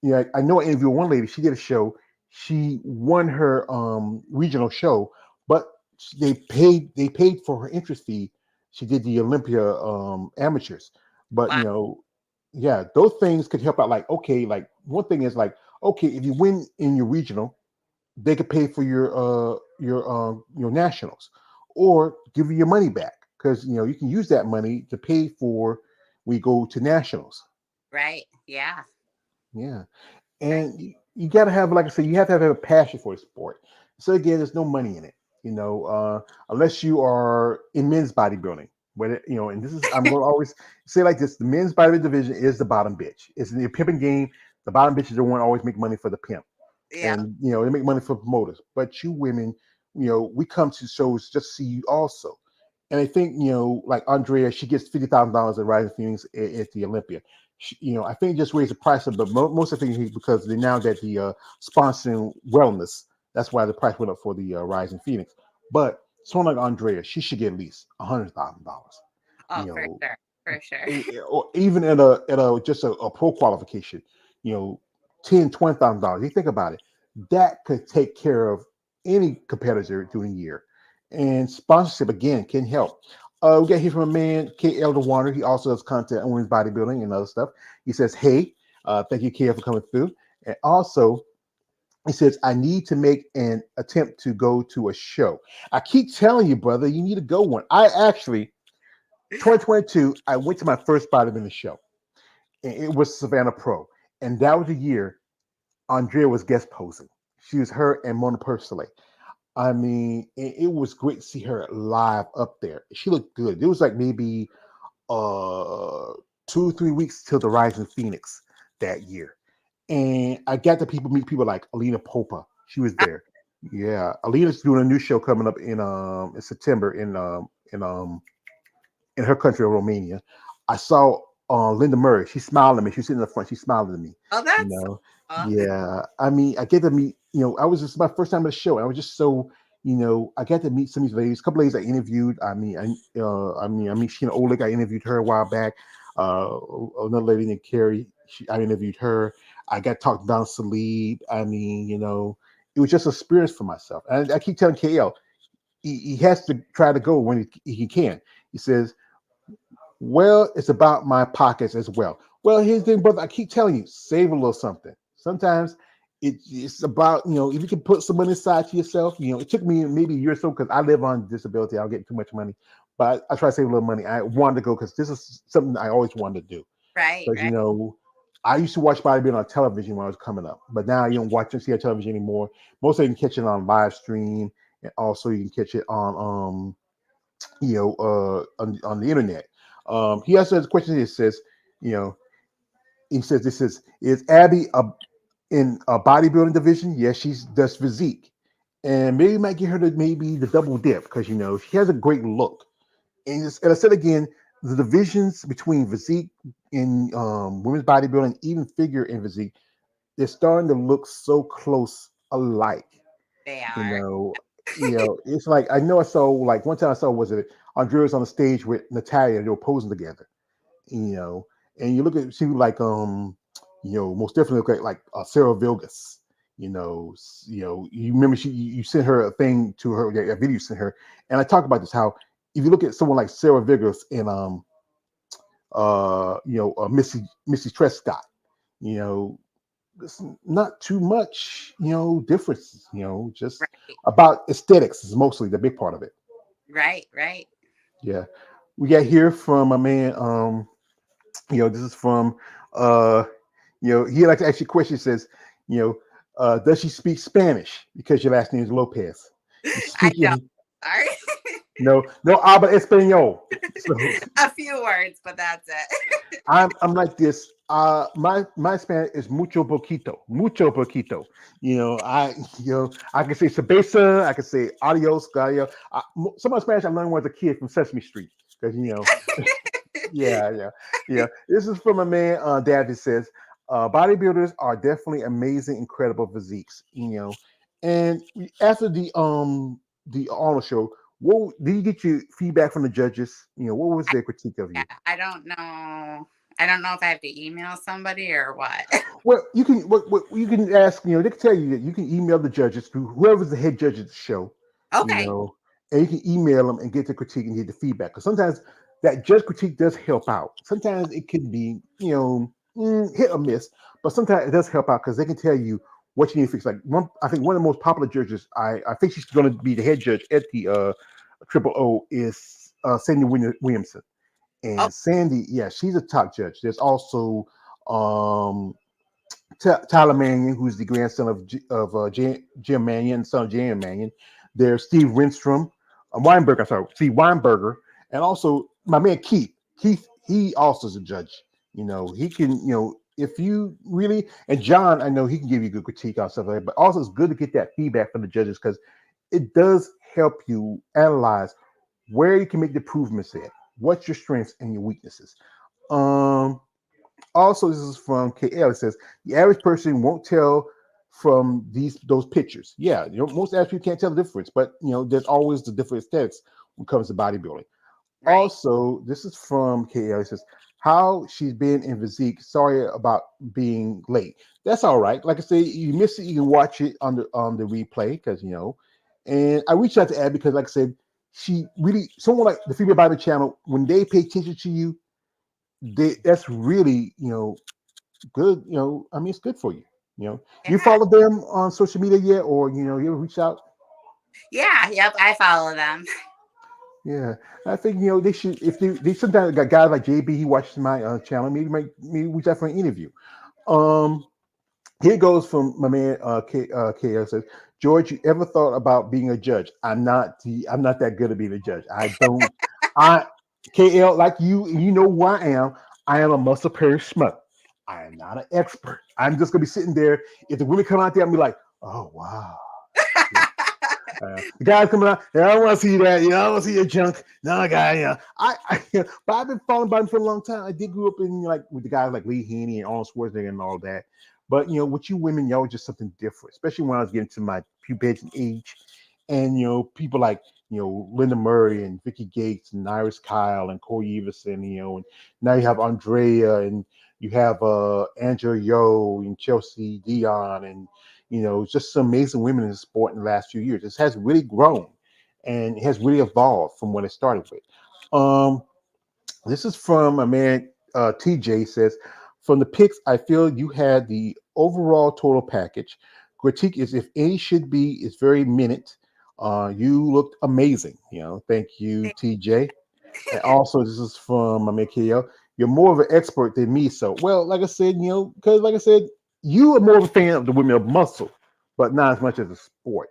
I know I interviewed one lady. She did a show. She won her regional show, but they paid for her entrance fee. She did the Olympia amateurs, but Wow. yeah, those things could help out. Like okay, like one thing is like okay, if you win in your regional, they could pay for your nationals, or give you your money back, because you can use that money to pay for we go to nationals. Right. Yeah. Yeah, Right. and you got to have, like I said, you have to have a passion for the sport. So again, there's no money in it, unless you are in men's bodybuilding. But and this is I'm going to always say like this: the men's bodybuilding division is the bottom bitch. It's in the pimping game. The bottom bitches don't want to always make money for the pimp, Yeah. and they make money for promoters. But you women, we come to shows just to see you also. And I think like Andrea, she gets $50,000 at Rising Phoenix at the Olympia. I think just raise the price of, but most of the things because they now that the sponsoring wellness, that's why the price went up for the Rising Phoenix. But someone like Andrea, she should get at least $100,000. Oh, You for know, sure. For sure. or even at a just a pro qualification, you know, $10,000, $20,000. You think about it, that could take care of any competitor during the year. And sponsorship again can help. We got here from a man, K. Elder Warner. He also does content on women's bodybuilding and other stuff. He says, "Hey, thank you, K, for coming through." And also, he says, "I need to make an attempt to go to a show. I keep telling you, brother, you need to go one. I actually 2022, I went to my first bodybuilding show, and it was Savannah Pro, and that was the year Andrea was guest posing. She was her and Mona Persley. I mean, it was great to see her live up there. She looked good. It was like maybe uh 2 or 3 weeks till the Rising Phoenix that year, and I got to meet people like Alina Popa. She was there. Yeah, Alina's doing a new show coming up in September in her country of Romania. I saw Linda Murray. She smiled at me. She was sitting in the front. She smiled at me. Oh, You that's know, cool. yeah. I mean, I get to meet. I was just my first time at a show, and I was just so I got to meet some of these ladies. A couple ladies I interviewed. Sheena Oleg. I interviewed her a while back. Another lady named Carrie. I interviewed her. I got talked down Salib. It was just a experience for myself. And I keep telling KL, he has to try to go when he can. He says, well, it's about my pockets as well. Well, here's the thing, brother. I keep telling you, save a little something. Sometimes it's about, if you can put some money aside to yourself. It took me maybe a year or so because I live on disability. I don't get too much money, but I try to save a little money. I wanted to go because this is something I always wanted to do. Right, Because, right, I used to watch bodybuilding on television when I was coming up, but now you don't watch and see on television anymore. Most of you can catch it on live stream, and also you can catch it on the internet. He also has a question here. Says, you know, he says, this is Abbey in a bodybuilding division? Yes, she does physique, and maybe might get her to maybe the double dip because she has a great look. And I said again, the divisions between physique in women's bodybuilding, even figure and physique, they're starting to look so close alike. they You are. know, it's like I know I saw like one time I saw was it Andrea was on the stage with Natalia, they were posing together. You know, and you look at she like most definitely look like Sarah Vilgas. You remember you sent her a thing to her, a video you sent her, and I talked about this how if you look at someone like Sarah Vilgas and Missy Trescott, you know, it's not too much, differences, just Right, about aesthetics is mostly the big part of it. right, right. Yeah. We got here from a man, this is from, uh, he like to ask you a question. Says, you know, does she speak Spanish? Because your last name is Lopez. You I speak, don't. Sorry. no habla español. So A few words, but that's it. I'm like this. My Spanish is mucho poquito. I can say cerveza, I can say adios, gallo. Some of the Spanish I learned when I was a kid from Sesame Street because yeah. This is from a man, Dad, that says, bodybuilders are definitely amazing, incredible physiques. And after the Arnold show, what did you get your feedback from the judges? What was their critique of Yeah, you? I don't know. I don't know if I have to email somebody or what. Well, you can what you can ask. They can tell you that you can email the judges to whoever's the head judge of the show. You Okay. know, and you can email them and get the critique and get the feedback. Because sometimes that judge critique does help out. Sometimes it can be hit or miss, but sometimes it does help out because they can tell you what you need to fix. Like I think one of the most popular judges, I think she's going to be the head judge at the Triple O is Sandy Williamson. Oh, And Sandy, yeah, she's a top judge. There's also um, Tyler Mannion, who's the grandson Jim Mannion, son of Jan Mannion. There's Steve Winstrom, Steve Weinberger, and also my man Keith. Keith, he also is a judge. He can, if you really, and John, I know he can give you good critique on stuff like that, but also it's good to get that feedback from the judges because it does help you analyze where you can make the improvements at. What's your strengths and your weaknesses? Um, Also, this is from KL. It says the average person won't tell from those pictures. Yeah, most average people can't tell the difference, but there's always the different aesthetics when it comes to bodybuilding. right. Also, this is from KL. It says how she's been in physique. Sorry about being late. That's all right. Like I say, you miss it, you can watch it on the replay because. And I reached out to Abby because, like I said, she really someone like the Female Bible Channel when they pay attention to you, that's really good. I mean, it's good for you. You Yeah. follow them on social media yet, or you ever reach out? Yeah. Yep. I follow them. Yeah, I think they should. If they sometimes got guys like JB, he watches my channel. Maybe reach out for an interview. Um, Here goes from my man KL says, George, you ever thought about being a judge? I'm not that good at being a judge. I don't I KL like you know who I am. I am a muscle pair schmuck. I am not an expert. I'm just gonna be sitting there. If the women come out there, I'm be like, oh wow. The guys coming out, yeah, I don't want to see that. I want to see your junk. No, guy, but I've been following by him for a long time. I did grew up in like with the guys like Lee Haney and Arnold Schwarzenegger and all that. But with you women, y'all was just something different, especially when I was getting to my puberty age. And people like Linda Murray and Vicky Gates and Iris Kyle and Corey Everson, and now you have Andrea, and you have Andrea Yo and Chelsea Dion, and just some amazing women in the sport in the last few years. It has really grown, and it has really evolved from what it started with. Um, this is from a man, TJ says, from the picks, I feel you had the overall total package. Critique is if any should be, is very minute. You looked amazing. Thank you, TJ. And also, this is from my man, KL. You're more of an expert than me. So, well, like I said, because like I said, you are more of a fan of the women of muscle, but not as much as a sport.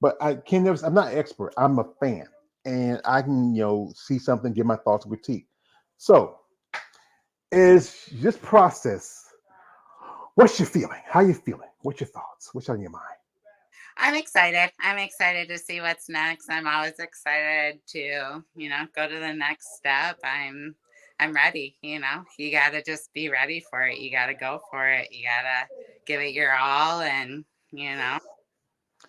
But I can never, I'm not an expert. I'm a fan. And I can, see something, give my thoughts, critique. So, is this process, what's your feeling? How you feeling? What's your thoughts? What's on your mind? I'm excited. I'm excited to see what's next. I'm always excited to, go to the next step. I'm ready, You got to just be ready for it. You got to go for it. You got to give it your all and,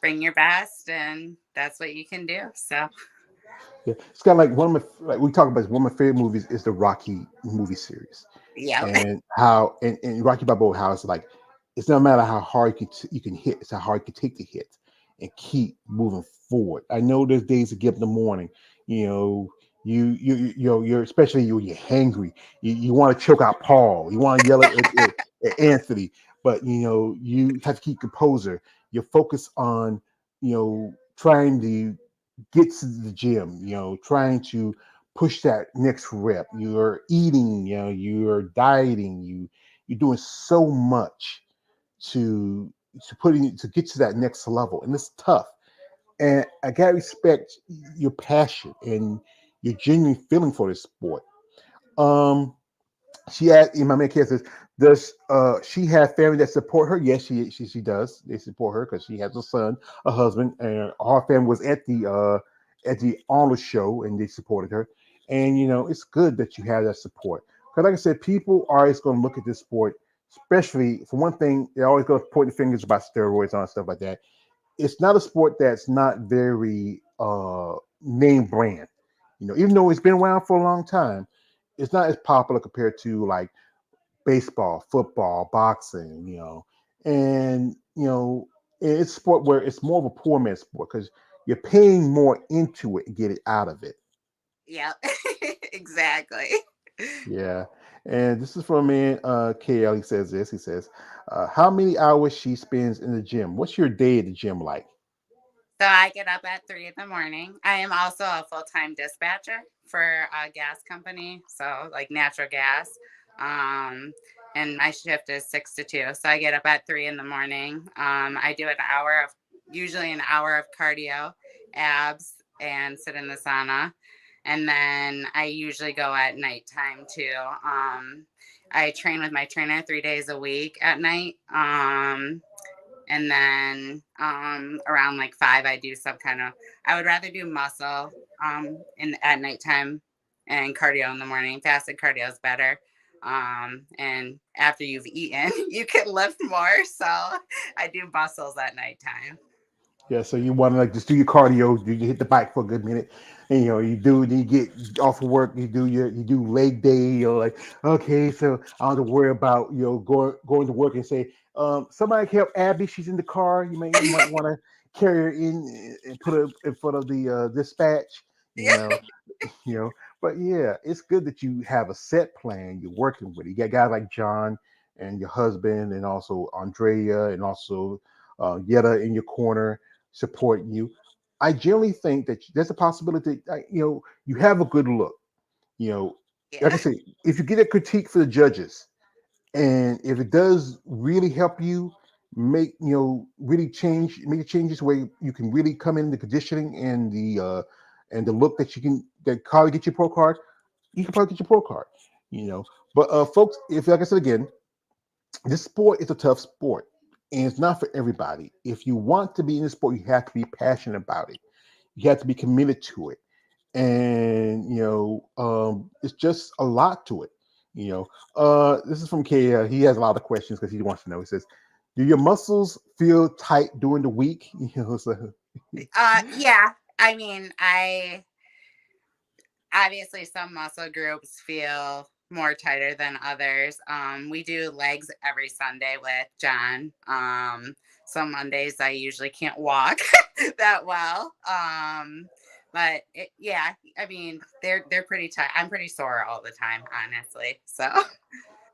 bring your best, and that's what you can do. So Yeah, it's got like one of my, like we talk about, one of my favorite movies is the Rocky movie series, yeah. and how and Rocky Balboa, how it's like it's no matter how hard you can hit, it's how hard you can take the hit and keep moving forward. I know there's days to get up in the morning, you're especially you're hangry, you want to choke out Paul, you want to yell at Anthony, but you have to keep composure. You're focused on trying to get to the gym, trying to push that next rep. You're eating, you're dieting, you're doing so much to to get to that next level, and it's tough. And I gotta respect your passion and your genuine feeling for this sport. Um, she asked, my man Kid says, does she have family that support her? Yes, she does. They support her because she has a son, a husband, and her family was at the Arnold show, and they supported her. And it's good that you have that support. Because like I said, people are always going to look at this sport, especially for one thing, they're always going to point the fingers about steroids and stuff like that. It's not a sport that's not very name brand. Even though it's been around for a long time, it's not as popular compared to like baseball, football, boxing, and it's a sport where it's more of a poor man's sport because you're paying more into it and get it out of it. Yeah. Exactly. Yeah. And this is from me, KL. He says this. He says, how many hours she spends in the gym? What's your day at the gym like? So I get up at 3 in the morning. I am also a full-time dispatcher for a gas company, so like natural gas. Um, and my shift is 6 to 2. So I get up at 3 in the morning. I do usually an hour of cardio, abs, and sit in the sauna. And then I usually go at nighttime too. I train with my trainer 3 days a week at night. And then around like 5, I do some kind of, I would rather do muscle in at nighttime and cardio in the morning. Fasted cardio is better. And after you've eaten, you can lift more. So I do muscles at nighttime. Yeah, so you want to like just do your cardio, you hit the bike for a good minute, and then you get off of work, you do leg day, like okay, so I don't have to worry about going to work and say, somebody can help Abby, she's in the car. You might want to carry her in and put her in front of the dispatch, you Yeah. know, But yeah, it's good that you have a set plan you're working with. You got guys like John and your husband, and also Andrea, and also Yetta in your corner supporting you. I generally think that there's a possibility, you have a good look. You know, like Yeah. I say, if you get a critique for the judges, and if it does really help you really make changes where you can really come in the conditioning and the look that you can that probably get your pro card, you can probably get your pro card. You know, but folks, if like I said again, this sport is a tough sport, and it's not for everybody. If you want to be in the sport, you have to be passionate about it. You have to be committed to it, and it's just a lot to it. This is from K. He has a lot of questions because he wants to know. He says, "Do your muscles feel tight during the week?" So, Yeah. I mean, I obviously some muscle groups feel more tighter than others. We do legs every Sunday with John. Some Mondays I usually can't walk that well. Yeah, I mean they're pretty tight. I'm pretty sore all the time, honestly. So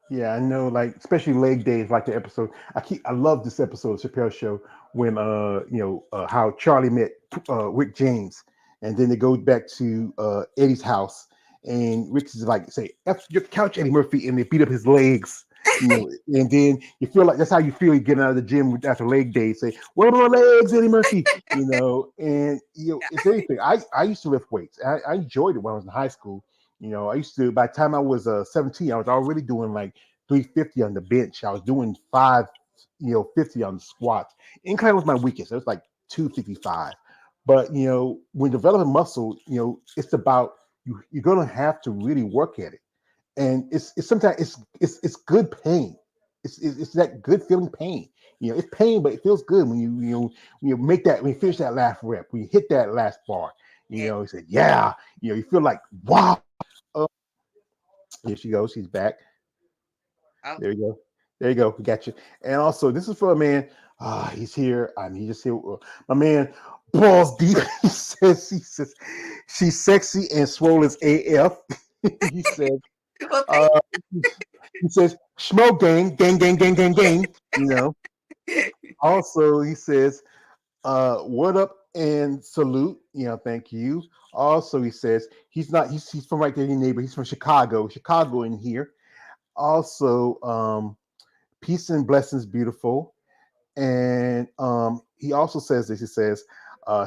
Yeah, I know, like especially leg days, like the episode. I love this episode of Chappelle Show when how Charlie met Rick James, and then they go back to Eddie's house, and Rick is like, say, "F your couch, Eddie Murphy," and they beat up his legs. And then you feel like that's how you feel. You getting out of the gym after leg day. Say, "Where are my legs, Eddie Murphy?" And it's anything. I used to lift weights. I enjoyed it when I was in high school. I used to. By the time I was 17, I was already doing like 350 on the bench. I was doing 50 on the squats. Incline was my weakest. It was like 255. But when developing muscle, it's about you're gonna have to really work at it. And it's sometimes it's good pain. It's that good feeling pain. It's pain, but it feels good when you make that when you finish that last rep, when you hit that last bar. it, You say, yeah. You feel like wow. Uh, here she goes. She's back. oh, There you go. There you go. We got you. And also, this is for a man. He's here. He just here. My man, balls deep. He says, she's sexy and swole as AF. he says, well, uh, he says, smoke gang, gang, gang, gang, gang, gang. thank Also, he says, what up and salute. Thank you. Also, he says, he's from right there in your neighbor. He's from Chicago in here. Also, peace and blessings, beautiful. And he also says this. He says,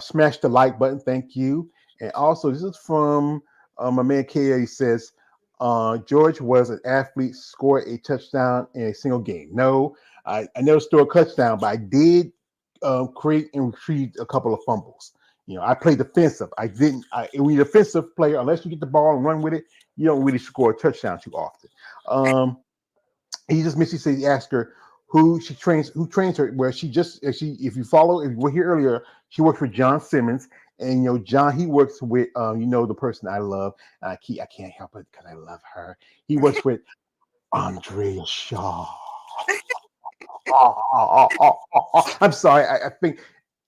smash the like button. Thank you. And also, this is from my man K. He says, George was an athlete, scored a touchdown in a single game. No, I never scored a touchdown, but I did create and retrieve a couple of fumbles. I played defensive. I didn't. When you're a defensive player, unless you get the ball and run with it, you don't really score a touchdown too often. He just missed. He asked her who trains her. Where if you were here earlier, she works with John Simmons, and John, he works with the person I love. I can't help it because I love her. He works with Andrea Shaw. I'm sorry. I think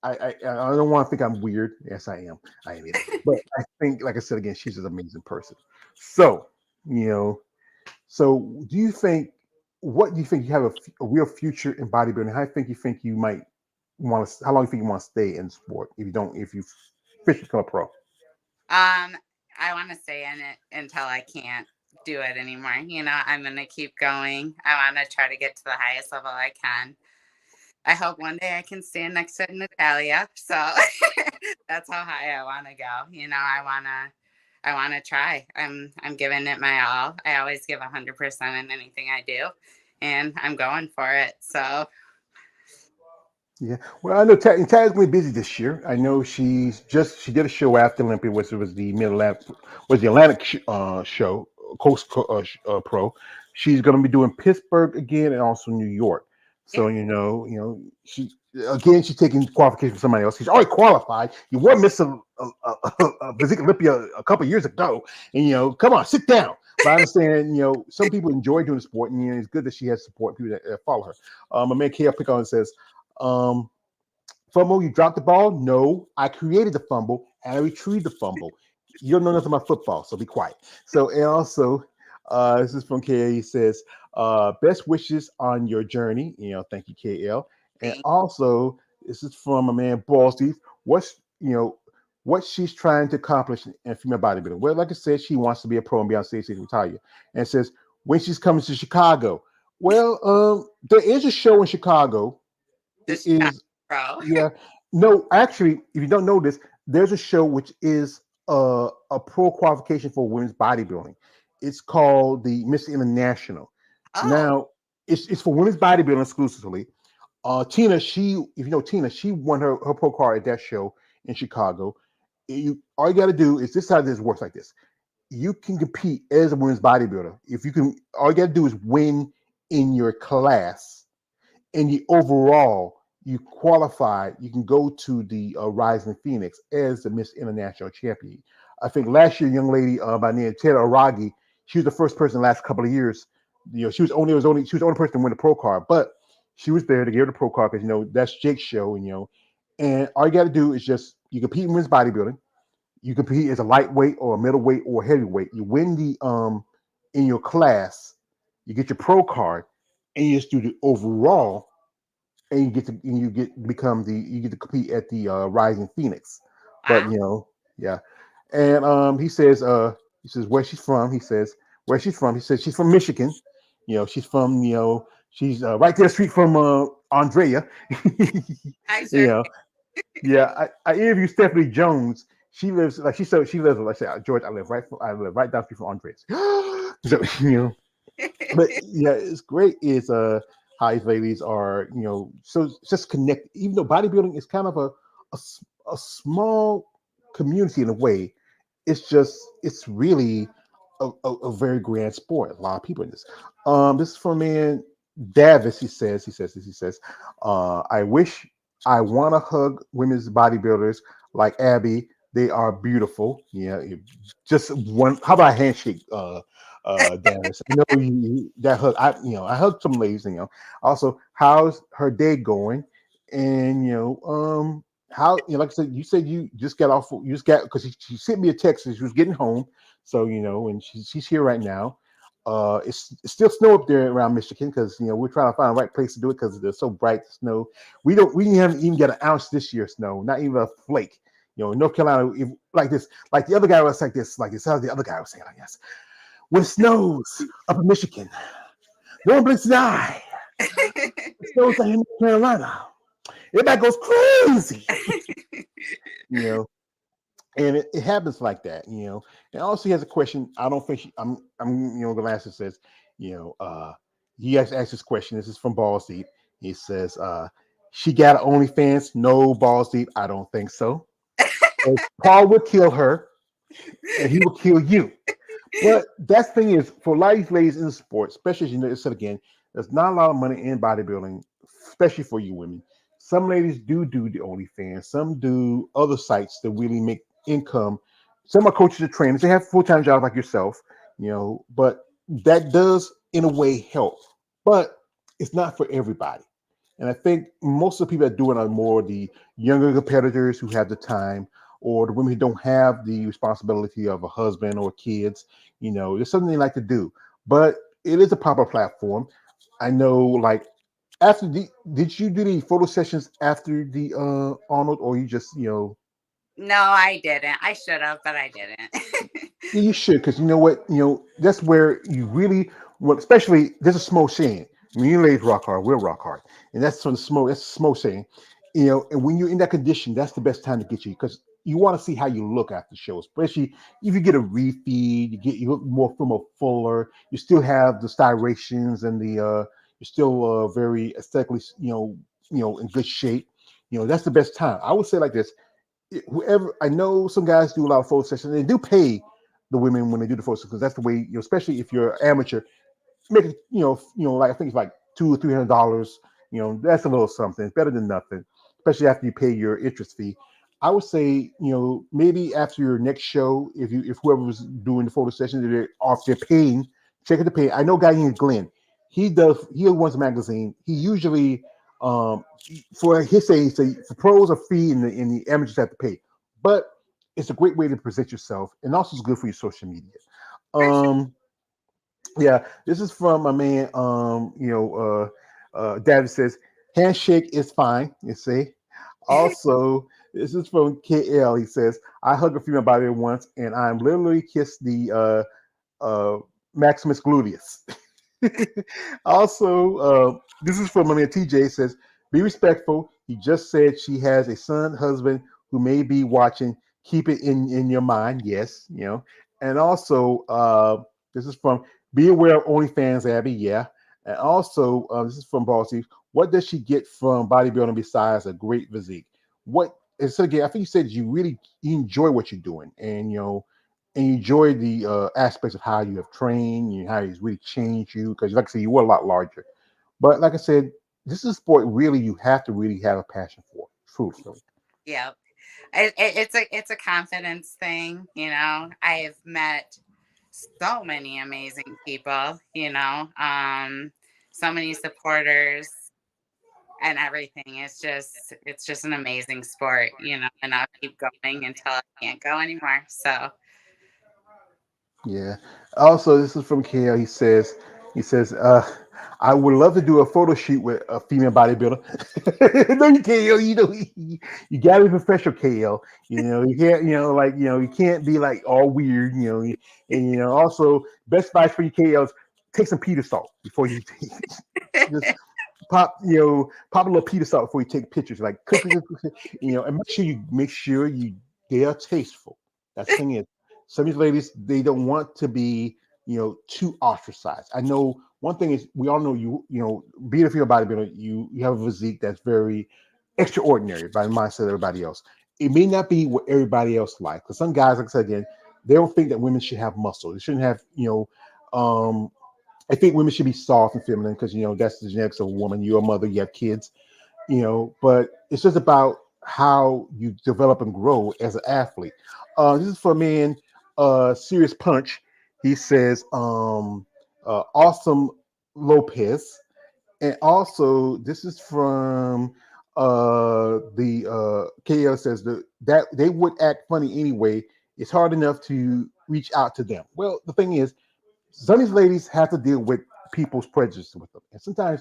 I don't want to think I'm weird. Yes, I am. I am. But I think, like I said again, she's an amazing person. So you know, so do you think? What do you think you have a real future in bodybuilding? How do you think you might want to? How long do you think you want to stay in sport if you officially become a pro? I want to stay in it until I can't do it anymore. I'm going to keep going. I want to try to get to the highest level I can. I hope one day I can stand next to Natalia. So that's how high I want to go. I want to try. I'm giving it my all. I always give 100% in anything I do, and I'm going for it. So Yeah. Well, I know Tad's going to be busy this year. I know she did a show after Olympia, which was the Mid Atlantic was the Atlantic show, Coast Pro. She's going to be doing Pittsburgh again and also New York. yeah, So she's taking qualification from somebody else. She's already qualified. You were missing a physique Olympia a couple years ago, and come on, sit down. But I understand, some people enjoy doing the sport, and it's good that she has support people that follow her. My man KL Pick on says. Um, Fumble, you dropped the ball? No, I created the fumble and I retrieved the fumble. You don't know nothing about football, so be quiet. So, and also, this is from KL. He says, best wishes on your journey. Thank you, KL. And thank also, this is from a man, Ball Steve. What she's trying to accomplish in female bodybuilding. Well, like I said, she wants to be a pro and be on stage and retire. And it says, when she's coming to Chicago. Well, there is a show in Chicago. It the Chicago is Pro. yeah. No, actually, if you don't know this, there's a show which is a pro qualification for women's bodybuilding. It's called the Miss International. Oh, Now, it's for women's bodybuilding exclusively. Tina, if you know Tina, she won her pro card at that show in Chicago. All you got to do is this how this works like this. You can compete as a women's bodybuilder. If you can, all you got to do is win in your class in the overall, you qualify, you can go to the Rising Phoenix as the Miss International Champion. I think last year, a young lady by the name of Ted Aragi, she was the first person the last couple of years. She was she was the only person to win the pro card, but she was there to give her the pro card because that's Jake's show, and all you got to do is just you compete in women's bodybuilding. You compete as a lightweight or a middleweight or a heavyweight. You win the in your class, you get your pro card, and you just do the overall, and you get to compete at the Rising Phoenix. But Wow. yeah. And he says where she's from. He says where she's from. He says she's from Michigan. She's from she's right there street from Andrea. I you sure. know, yeah. I interviewed Stephanie Jones. She lives like she lives like I said, George. I live right down the street from Andreas. So but yeah, it's great. Is how these ladies are, so just connect. Even though bodybuilding is kind of a small community in a way, it's really a very grand sport. A lot of people in this. This is from man Davis. He says, I wish I want to hug women's bodybuilders like Abbey. They are beautiful. Yeah, just one. How about a handshake? Dennis. I know that hug. I hugged some ladies. Also, how's her day going? And how like I said, you said you just got off. You just got because she sent me a text. She was getting home, so and she's here right now. It's still snow up there around Michigan because we're trying to find the right place to do it because it's so bright snow. We haven't even got an ounce this year snow, not even a flake. North Carolina like this, like the other guy was like this. How the other guy was saying like this. When it snows up in Michigan, no one blinks an eye. It snows like in North Carolina. Everybody goes crazy, you know. And it happens like that, And also, he has a question. I don't think the last says, he has asked this question. This is from Balls Deep. He says, she got OnlyFans. No, Balls Deep. I don't think so. Paul would kill her, and he will kill you. But that's the thing is, for a lot of these ladies in sports, especially as said again, there's not a lot of money in bodybuilding, especially for you women. Some ladies do the OnlyFans. Some do other sites that really make income. Some are coaches or trainers. They have full-time jobs like yourself, but that does in a way help. But it's not for everybody. And I think most of the people that do it are more the younger competitors who have the time, or the women who don't have the responsibility of a husband or kids. There's something they like to do. But it is a popular platform. I know, like, did you do the photo sessions after the Arnold, or you just No, I didn't. I should have, but I didn't. Yeah, you should, because you know what, that's where you really, well, especially there's a small saying. When you ladies rock hard, we'll rock hard, and that's from the smoke. That's a small saying, And when you're in that condition, that's the best time to get you because you want to see how you look after the show, especially if you get a refeed, you look more fuller. You still have the styrations and you're still very aesthetically, in good shape. That's the best time. I would say like this: whoever I know, some guys do a lot of photo sessions. They do pay the women when they do the photo because that's the way. Especially if you're amateur, make it. Like I think it's like $200 or $300. That's a little something. It's better than nothing, especially after you pay your interest fee. I would say, maybe after your next show, if whoever was doing the photo session, they're paying, check it to pay. I know a guy named Glenn. He runs a magazine. He usually for his say for pros a fee and the amateurs have to pay. But it's a great way to present yourself and also it's good for your social media. For sure. Yeah, this is from my man. David says handshake is fine. You see. Also, this is from KL. He says I hug a female body once, and I'm literally kissed the Maximus gluteus. Also, this is from my man TJ. Says be respectful. He just said she has a husband who may be watching. Keep it in your mind. Yes, And also, this is from be aware of OnlyFans, Abby. Yeah. And also, this is from Bossy. What does she get from bodybuilding besides a great physique? So again, I think you said you enjoy what you're doing, and and you enjoy the aspects of how you have trained, how he's really changed you. Because, like I said, you were a lot larger. But like I said, this is a sport really you have to really have a passion for. Truthfully. Yeah. It's a confidence thing, you know. I've met so many amazing people, you know, so many supporters and everything. It's just an amazing sport, you know, and I'll keep going until I can't go anymore. So Yeah. Also, this is from Kale. He says, I would love to do a photo shoot with a female bodybuilder. No, you can't. You got to be professional, KL. You can't. You can't be like all weird. And also, best advice for you, KL, is take some Peter salt before you just pop a little Peter salt before you take pictures. Like and make sure you they are tasteful. That's the thing is, some of these ladies they don't want to be too ostracized. I know one thing is we all know being a female bodybuilder, you have a physique that's very extraordinary by the mindset of everybody else. It may not be what everybody else likes. Because some guys, like I said again, they don't think that women should have muscle. They shouldn't have I think women should be soft and feminine because that's the genetics of a woman. You're a mother, you have kids, but it's just about how you develop and grow as an athlete. This is for a man, Serious Punch. He says, awesome Lopez. And also, this is from the KO says that they would act funny anyway. It's hard enough to reach out to them. Well, the thing is, some of these ladies have to deal with people's prejudice with them, and sometimes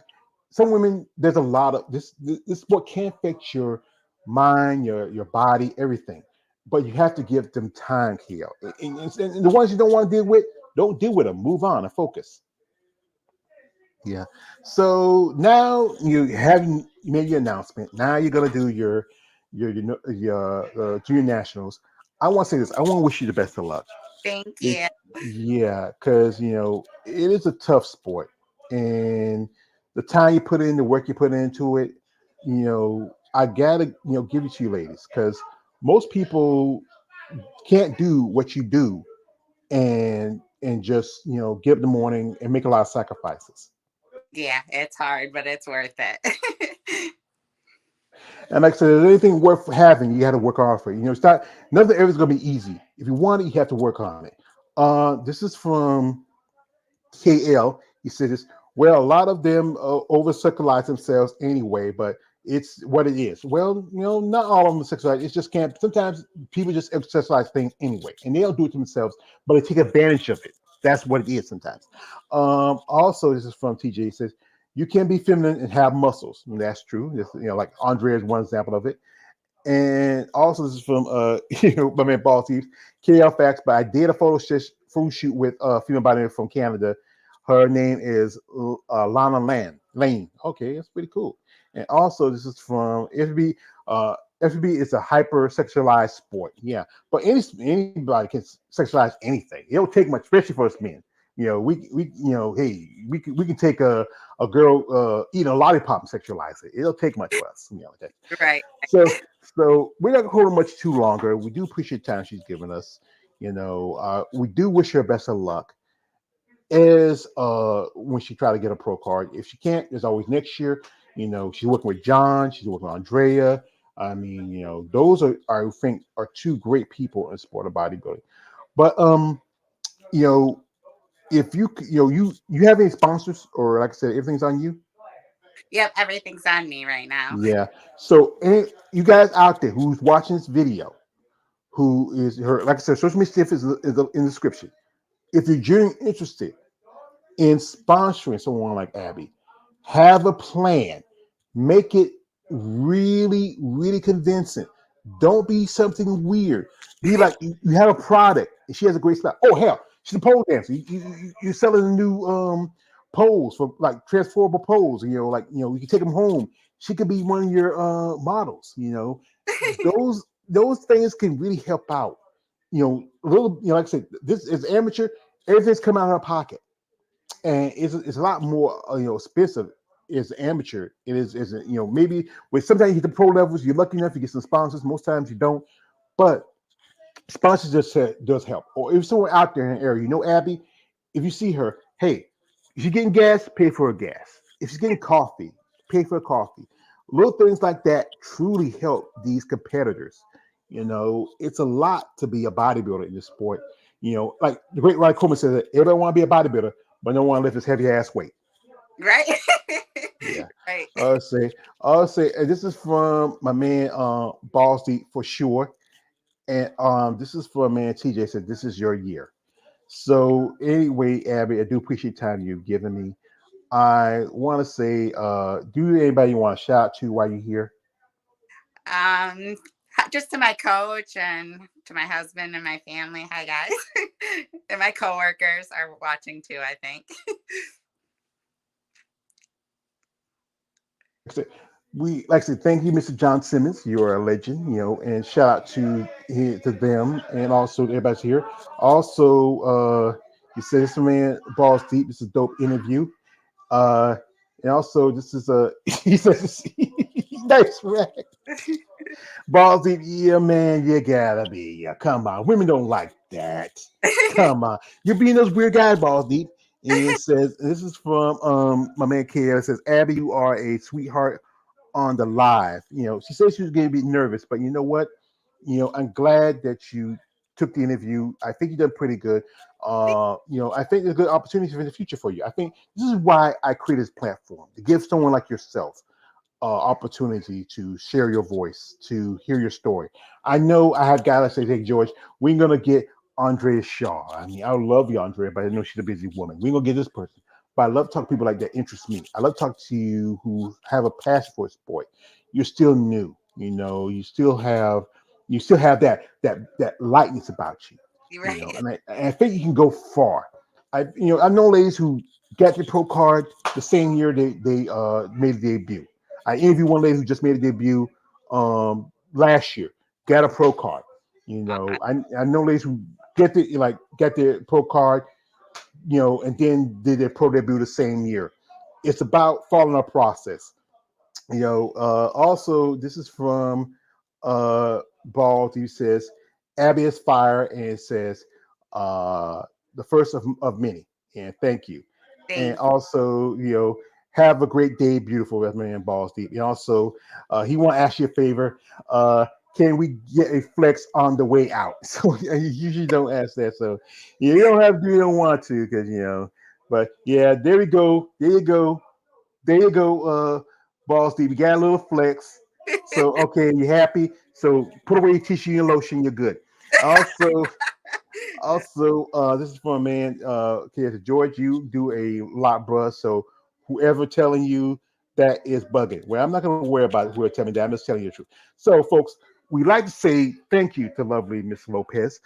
some women. There's a lot of this sport can affect your mind, your body, everything. But you have to give them time, Kale. And the ones you don't want to deal with, don't deal with them. Move on and focus. Yeah. So now you haven't made your announcement. Now you're gonna do your junior nationals. I want to say this. I want to wish you the best of luck. thank Be- you. Yeah, because it is a tough sport, and the time you put in, the work you put into it, I gotta give it to you, ladies, because most people can't do what you do and just get up in the morning and make a lot of sacrifices. Yeah, it's hard, but it's worth it. And like I said, if anything worth having, you got to work hard for it. It's not nothing ever is going to be easy. If you want it, you have to work on it. This is from KL. He said this. Well, a lot of them over sexualize themselves anyway, but it's what it is. Well, not all of them sexualize. It's just can't. Sometimes people just sexualize things anyway, and they'll do it to themselves, but they take advantage of it. That's what it is sometimes. Also, this is from TJ. He says you can be feminine and have muscles. And that's true. Like Andrea is one example of it. And also, this is from my man Ball Teeth, KL Facts. But I did a photo shoot with a female bodybuilder from Canada. Her name is Lana Lane. Okay, that's pretty cool. And also, this is from FB. FB is a hypersexualized sport. Yeah, but anybody can sexualize anything. It don't take much, especially for us men. Hey, we can take a girl eating a lollipop and sexualize it. It'll take much for us. That. Right. So we're not gonna hold her much too longer. We do appreciate the time she's given us. We do wish her best of luck as when she try to get a pro card. If she can't, there's always next year. She's working with John, she's working with Andrea. I mean, those I think are two great people in sport of bodybuilding. But you know, if you have any sponsors, or like I said, everything's on you. Yep, everything's on me right now. Yeah. So you guys out there who's watching this video, who is her, like I said, social media stuff is in the description. If you're genuinely interested in sponsoring someone like Abbey, have a plan. Make it really, really convincing. Don't be something weird. Be like you have a product and she has a great style. Oh hell, she's a pole dancer. You're selling a new poles for like transferable poles. You can take them home. She could be one of your models. Those things can really help out. A little. Like I said, this is amateur. Everything's coming out of her pocket, and it's a lot more expensive as amateur. It is maybe with sometimes you hit the pro levels, you're lucky enough to get some sponsors. Most times you don't, but sponsors does help. Or if someone out there in an area, Abby, if you see her, hey, if she's getting gas, pay for her gas. If she's getting coffee, pay for coffee. Little things like that truly help these competitors. It's a lot to be a bodybuilder in this sport. Like the great Ronnie Coleman says, that everybody want to be a bodybuilder, but no one lift his heavy ass weight. Right. Yeah. Right. So I'll say, and this is from my man Balls Deep for sure. And this is for man TJ said this is your year. So anyway, Abby, I do appreciate the time you've given me. I want to say, do anybody you want to shout out to while you're here? Um, just to my coach and to my husband and my family. Hi guys. And my coworkers are watching too, I think. Like I said, thank you, Mr. John Simmons. You're a legend, and shout out to them and also to everybody here. Also, you said this man balls deep. This is a dope interview. Uh, and also, this is a he says nice rack. Balls deep, yeah, man, you gotta be. Yeah, come on, women don't like that. Come on, you're being those weird guys, balls deep. And it says this is from my man KL. It says, Abby, you are a sweetheart on the live. She said she was going to be nervous, but you know what? I'm glad that you took the interview. I think you done pretty good. I think there's good opportunities in the future for you. I think this is why I created this platform to give someone like yourself opportunity to share your voice, to hear your story. I know I had guys that say, "Hey, George, we're gonna get Andrea Shaw." I mean, I love you, Andrea, but I know she's a busy woman. We're gonna get this person. But I love talking to people like that interest me. I love talking to you who have a passion for a sport. You're still new, you still have that lightness about you, You're right. and I think you can go far. I know ladies who got their pro card the same year they made a debut. I interviewed one lady who just made a debut last year, got a pro card. I know ladies who get their pro card, and then did their pro debut the same year. It's about following a process. Also, this is from Bald. He says, Abbey is fire, and it says, uh, the first of many. And thank you. And Thank also, have a great day, beautiful. That's my man, Balls Deep. And also, he want to ask you a favor. Can we get a flex on the way out? So you usually don't ask that. So you don't have to, you don't want to, because But yeah, there we go. There you go. There you go, Ball Steve. You got a little flex. So okay, you happy? So put away your tissue and your lotion. You're good. Also, this is for a man. Okay, George, you do a lot, bruh. So whoever telling you that is bugging. Well, I'm not going to worry about whoever telling me that. I'm just telling you the truth. So, folks, we like to say thank you to lovely Miss Lopez.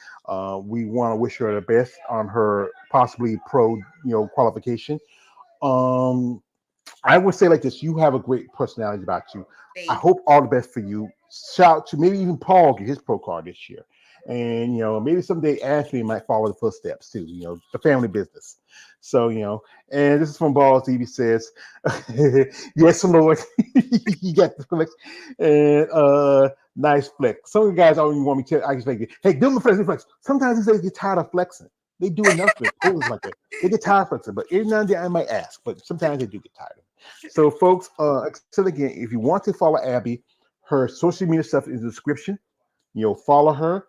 We want to wish her the best on her possibly pro, qualification. Um, I would say like this: you have a great personality about you. I thank hope all the best for you. Shout out to maybe even Paul get his pro card this year, and maybe someday Ashley might follow the footsteps too. The family business. So and this is from Balls. He says, "Yes, Lord, you got the flex and nice flex." Some of the guys always want me to. I just like, hey, do the flex. Sometimes they get tired of flexing. They do enough with poses like that. They get tired of flexing, but every now and then I might ask, but sometimes they do get tired of it. So, folks, except again, if you want to follow Abby, her social media stuff is in the description. Follow her,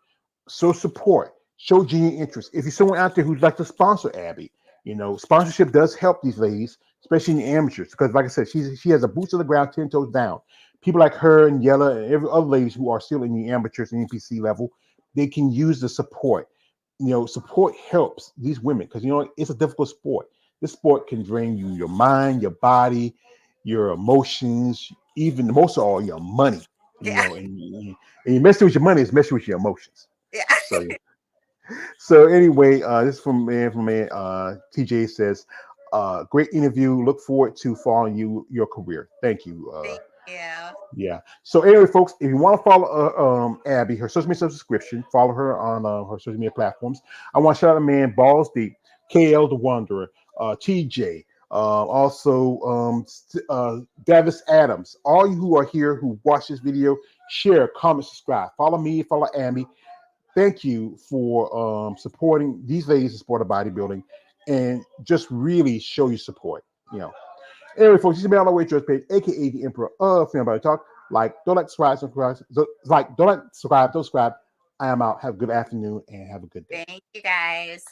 show support, show genuine interest. If you're someone out there who'd like to sponsor Abby, sponsorship does help these ladies, especially in the amateurs, because like I said, she has a boots on the ground, 10 toes down. People like her and Yella and every other ladies who are still in the amateurs and NPC level, they can use the support. Support helps these women because it's a difficult sport. This sport can drain you, your mind, your body, your emotions, even most of all your money. yeah. And you messing with your money is messing with your emotions. Yeah. So yeah. So anyway, this is from man. TJ says, great interview. Look forward to following your career. Thank you. Thank you. Yeah. So anyway, folks, if you want to follow Abby, her social media subscription, follow her on her social media platforms. I want to shout out man Balls Deep, KL the Wanderer, TJ, also Davis Adams. All you who are here who watch this video, share, comment, subscribe, follow me, follow Abby. Thank you for supporting these ladies in sport of bodybuilding, and just really show your support. Anyway, folks, you should be on our way George Page, aka the Emperor of Film Body Talk. Don't like, subscribe, don't subscribe. I am out. Have a good afternoon and have a good day. Thank you guys.